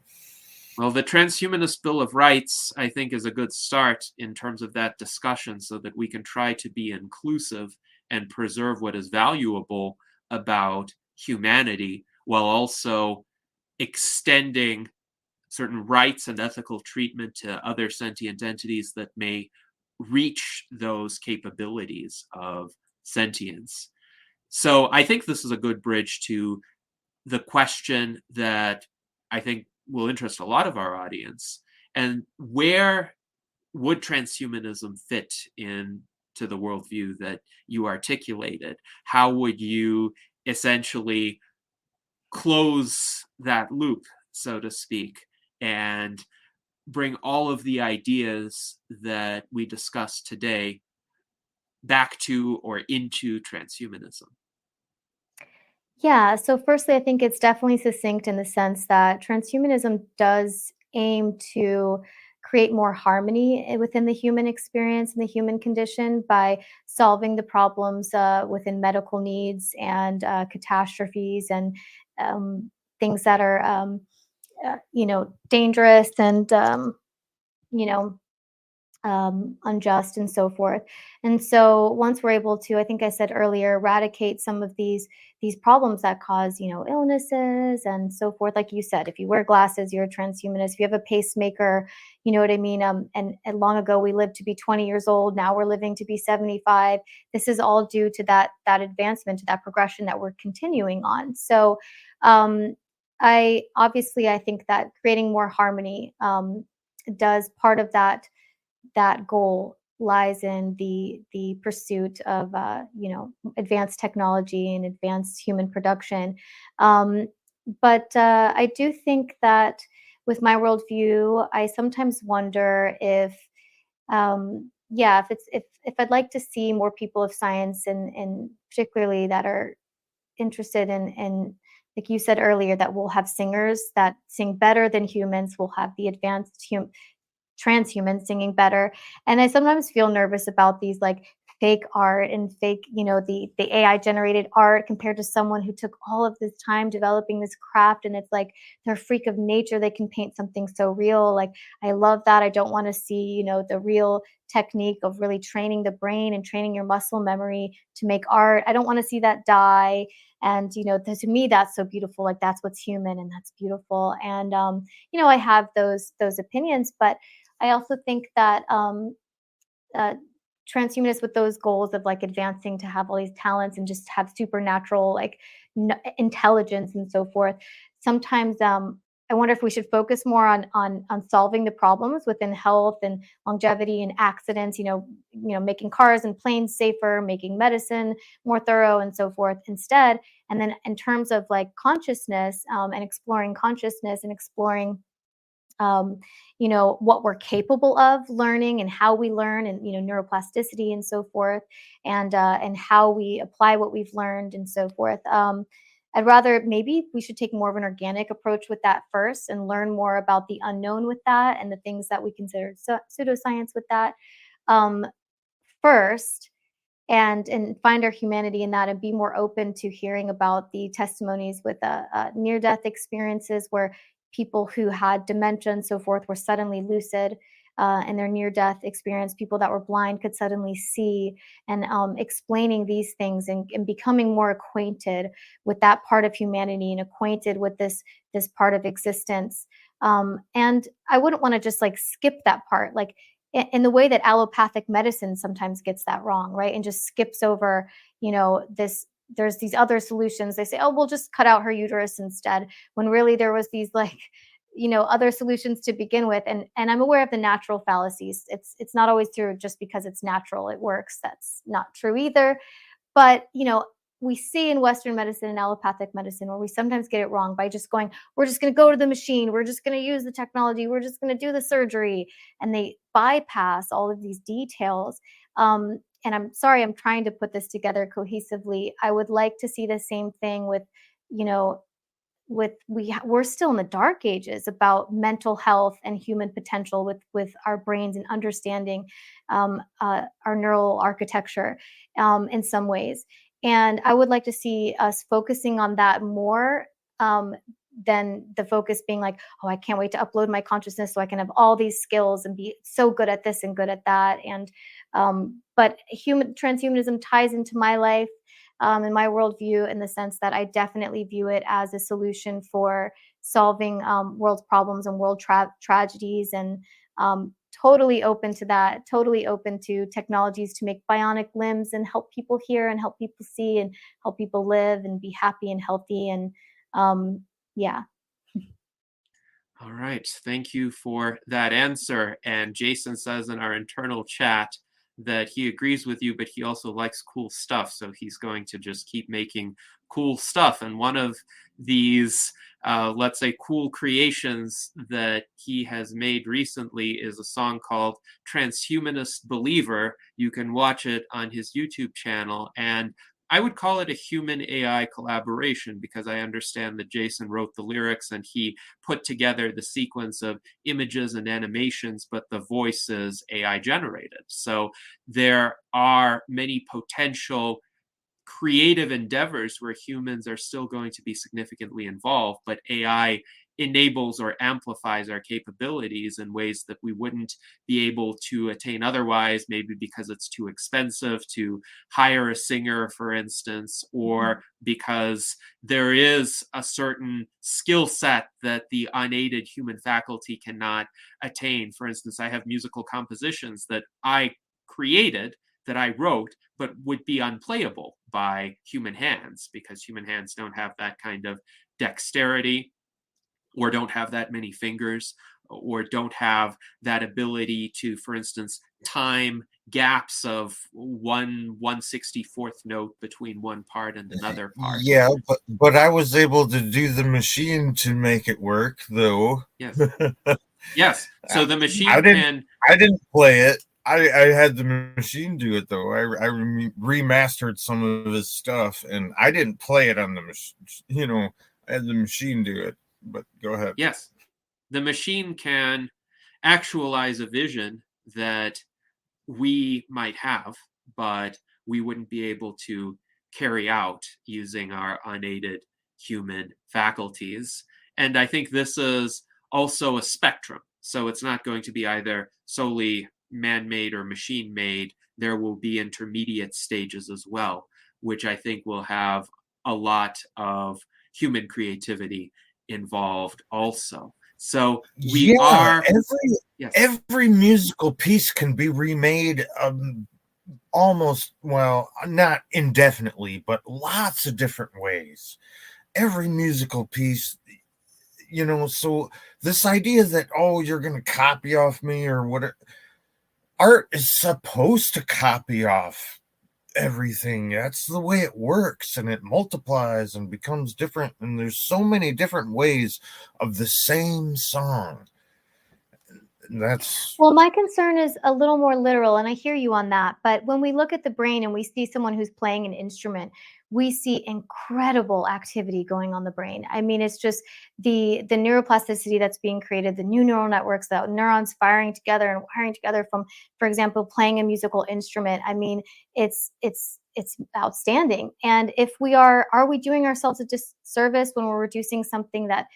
well, the Transhumanist Bill of Rights, I think, is a good start in terms of that discussion so that we can try to be inclusive and preserve what is valuable about humanity while also extending certain rights and ethical treatment to other sentient entities that may reach those capabilities of sentience. So I think this is a good bridge to the question that I think will interest a lot of our audience. And where would transhumanism fit into the worldview that you articulated? How would you essentially close that loop, so to speak, and bring all of the ideas that we discussed today back to or into transhumanism? Yeah, so firstly, I think it's definitely succinct in the sense that transhumanism does aim to create more harmony within the human experience and the human condition by solving the problems within medical needs and catastrophes and um, things that are, dangerous and, you know, unjust and so forth. And so once we're able to, I think I said earlier, eradicate some of these problems that cause, illnesses and so forth. Like you said, if you wear glasses, you're a transhumanist. If you have a pacemaker, you know what I mean. And long ago we lived to be 20 years old. Now we're living to be 75. This is all due to that advancement, to that progression that we're continuing on. So I think that creating more harmony does part of that goal lies in the pursuit of advanced technology and advanced human production. But I do think that with my worldview, I sometimes wonder if if I'd like to see more people of science and particularly that are interested in like you said earlier, that we'll have singers that sing better than humans. We'll have the advanced transhumans singing better. And I sometimes feel nervous about these like fake art and fake, the AI generated art compared to someone who took all of this time developing this craft. And it's like they're a freak of nature. They can paint something so real. Like I love that. I don't want to see, the real technique of really training the brain and training your muscle memory to make art. I don't want to see that die. And, to me, that's so beautiful. Like that's what's human and that's beautiful. And, I have those opinions, but I also think that transhumanists with those goals of like advancing to have all these talents and just have supernatural like intelligence and so forth. Sometimes I wonder if we should focus more on solving the problems within health and longevity and accidents. Making cars and planes safer, making medicine more thorough, and so forth instead. And then in terms of like consciousness and exploring consciousness and exploring what we're capable of learning and how we learn and, neuroplasticity and so forth, and how we apply what we've learned and so forth. I'd rather maybe we should take more of an organic approach with that first and learn more about the unknown with that and the things that we consider pseudoscience with that first. and find our humanity in that, and be more open to hearing about the testimonies with near-death experiences where people who had dementia and so forth were suddenly lucid in their near-death experience. People that were blind could suddenly see, and explaining these things, and becoming more acquainted with that part of humanity and acquainted with this part of existence. And I wouldn't want to just like skip that part, like in the way that allopathic medicine sometimes gets that wrong, right? And just skips over, there's these other solutions. They say, oh, we'll just cut out her uterus instead, when really there was these like, other solutions to begin with. And I'm aware of the natural fallacies. It's not always true just because it's natural, it works. That's not true either. But, we see in Western medicine and allopathic medicine where we sometimes get it wrong by just going, we're just going to go to the machine, we're just going to use the technology, we're just going to do the surgery. And they bypass all of these details. And I'm sorry, I'm trying to put this together cohesively. I would like to see the same thing with, we're still in the dark ages about mental health and human potential with our brains, and understanding our neural architecture in some ways. And I would like to see us focusing on that more than the focus being like, oh, I can't wait to upload my consciousness so I can have all these skills and be so good at this and good at that. And but transhumanism ties into my life and my worldview, in the sense that I definitely view it as a solution for solving world problems and world tragedies, and totally open to that, totally open to technologies to make bionic limbs and help people hear and help people see and help people live and be happy and healthy. And yeah. All right. Thank you for that answer. And Jason says in our internal chat that he agrees with you, but he also likes cool stuff. So he's going to just keep making cool stuff. And one of these, let's say, cool creations that he has made recently is a song called Transhumanist Believer. You can watch it on his YouTube channel. And I would call it a human AI collaboration, because I understand that Jason wrote the lyrics and he put together the sequence of images and animations, but the voice is AI generated. So there are many potential creative endeavors where humans are still going to be significantly involved, but AI enables or amplifies our capabilities in ways that we wouldn't be able to attain otherwise, maybe because it's too expensive to hire a singer, for instance, or because there is a certain skill set that the unaided human faculty cannot attain. For instance, I have musical compositions that I created, that I wrote, but would be unplayable by human hands, because human hands don't have that kind of dexterity, or don't have that many fingers, or don't have that ability to, for instance, time gaps of 1/164th note between one part and another part. Yeah, but I was able to do the machine to make it work, though. Yes. Yes. So the machine I can. didn't play it. I had the machine do it, though. I remastered some of his stuff, and I didn't play it on the machine. I had the machine do it. But go ahead. Yes. The machine can actualize a vision that we might have, but we wouldn't be able to carry out using our unaided human faculties. And I think this is also a spectrum. So it's not going to be either solely man-made or machine-made. There will be intermediate stages as well, which I think will have a lot of human creativity involved also. So we are every musical piece can be remade almost, well, not indefinitely, but lots of different ways. Every musical piece, so this idea that, oh, you're going to copy off me or what, art is supposed to copy off everything. That's the way it works, and it multiplies and becomes different, and there's so many different ways of the same song. That's Well, my concern is a little more literal, and I hear you on that. But when we look at the brain and we see someone who's playing an instrument, we see incredible activity going on the brain. I mean, it's just the neuroplasticity that's being created, the new neural networks, the neurons firing together and wiring together from, for example, playing a musical instrument. I mean, it's outstanding. And if we are we doing ourselves a disservice when we're reducing something that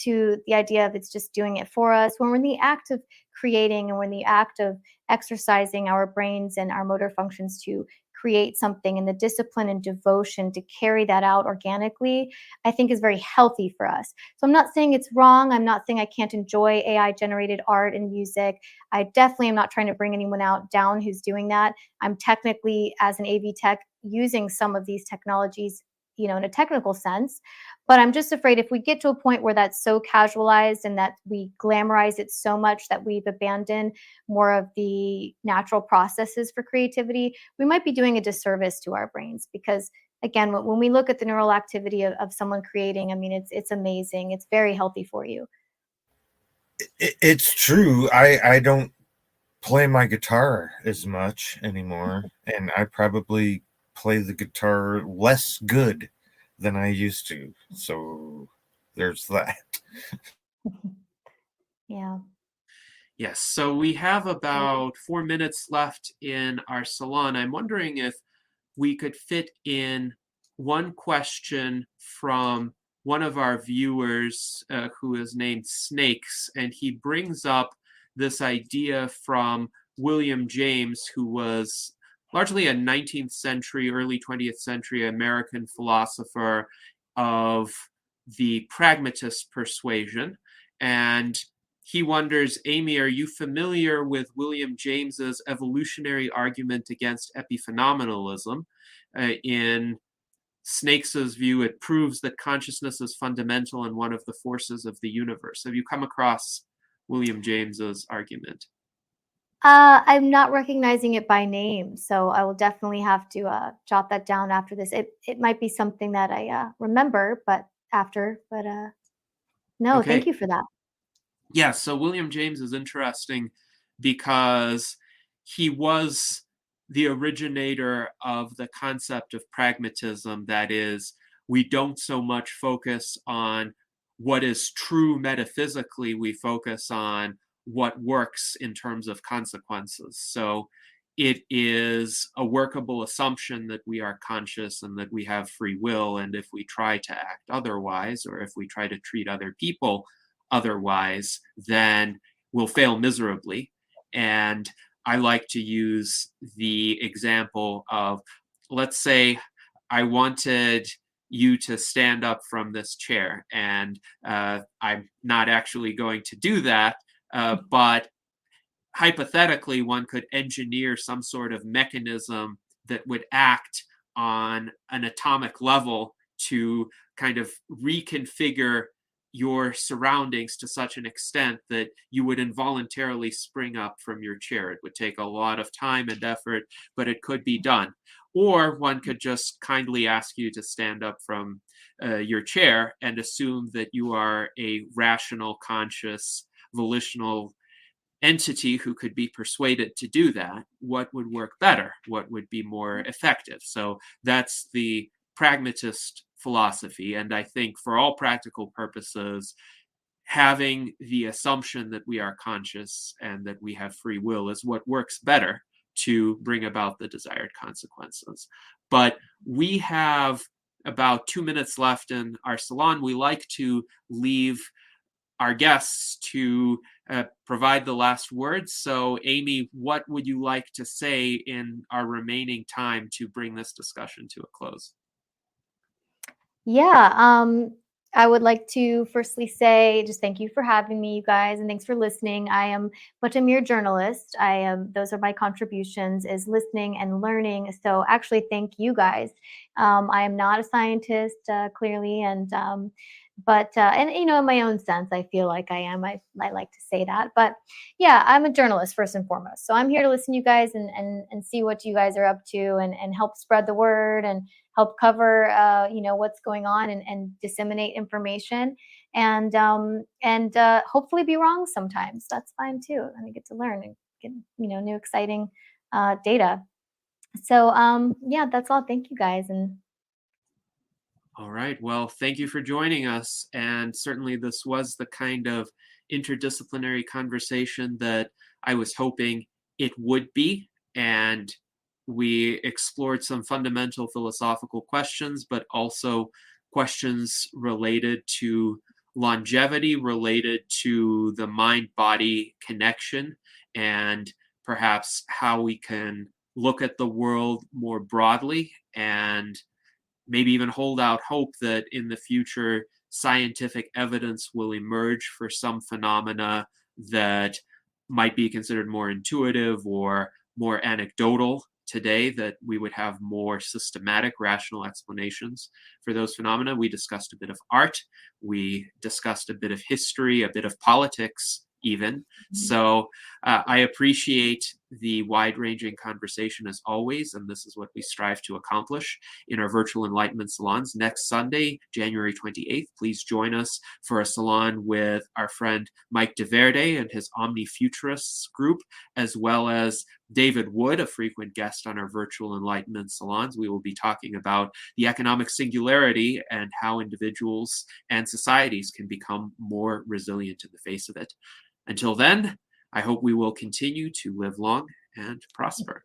to the idea of it's just doing it for us, when we're in the act of creating and we're in the act of exercising our brains and our motor functions to create something, and the discipline and devotion to carry that out organically, I think is very healthy for us. So I'm not saying it's wrong. I'm not saying I can't enjoy AI generated art and music. I definitely am not trying to bring anyone out down who's doing that. I'm technically, as an AV tech, using some of these technologies, in a technical sense. But I'm just afraid if we get to a point where that's so casualized and that we glamorize it so much that we've abandoned more of the natural processes for creativity, we might be doing a disservice to our brains. Because again, when we look at the neural activity of someone creating, I mean, it's amazing. It's very healthy for you. it's true. I don't play my guitar as much anymore, and I probably play the guitar less good than I used to. So there's that. Yeah. Yes, so we have about 4 minutes left in our salon. I'm wondering if we could fit in one question from one of our viewers who is named Snakes, and he brings up this idea from William James, who was largely a 19th century, early 20th century American philosopher of the pragmatist persuasion. And he wonders, Amy, are you familiar with William James's evolutionary argument against epiphenomenalism? In Snakes' view, it proves that consciousness is fundamental and one of the forces of the universe. Have you come across William James's argument? I'm not recognizing it by name, so I will definitely have to jot that down after this. It might be something that I remember, but no, thank Okay. you for that. Yeah, so William James is interesting because he was the originator of the concept of pragmatism. That is, we don't so much focus on what is true metaphysically, we focus on what works in terms of consequences. So it is a workable assumption that we are conscious and that we have free will. And if we try to act otherwise, or if we try to treat other people otherwise, then we'll fail miserably. And I like to use the example of, let's say I wanted you to stand up from this chair, and I'm not actually going to do that, but hypothetically, one could engineer some sort of mechanism that would act on an atomic level to kind of reconfigure your surroundings to such an extent that you would involuntarily spring up from your chair. It would take a lot of time and effort, but it could be done. Or one could just kindly ask you to stand up from your chair and assume that you are a rational, conscious, volitional entity who could be persuaded to do that. What would work better? What would be more effective? So that's the pragmatist philosophy. And I think for all practical purposes, having the assumption that we are conscious and that we have free will is what works better to bring about the desired consequences. But we have about 2 minutes left in our salon. We like to leave our guests to provide the last words. So, Amy, what would you like to say in our remaining time to bring this discussion to a close? Yeah, I would like to firstly say just thank you for having me, you guys, and thanks for listening. I am but a mere journalist. Those are my contributions, is listening and learning. So actually, thank you guys. I am not a scientist, clearly, and But and in my own sense, I feel like I am. I like to say that. But yeah, I'm a journalist first and foremost. So I'm here to listen to you guys and see what you guys are up to and help spread the word and help cover what's going on and disseminate information and hopefully be wrong sometimes. That's fine too. And I get to learn and get new exciting data. So yeah, that's all. Thank you guys. And All right. Well, thank you for joining us. And certainly this was the kind of interdisciplinary conversation that I was hoping it would be. And we explored some fundamental philosophical questions, but also questions related to longevity, related to the mind-body connection, and perhaps how we can look at the world more broadly and maybe even hold out hope that in the future scientific evidence will emerge for some phenomena that might be considered more intuitive or more anecdotal today, that we would have more systematic rational explanations for those phenomena. We discussed a bit of art, we discussed a bit of history, a bit of politics even. So I appreciate the wide-ranging conversation as always, and this is what we strive to accomplish in our virtual enlightenment salons. Next Sunday, January 28th, please join us for a salon with our friend Mike DeVerde and his Omni Futurists group, as well as David Wood, a frequent guest on our virtual enlightenment salons. We will be talking about the economic singularity and how individuals and societies can become more resilient in the face of it. Until then, I hope we will continue to live long and prosper.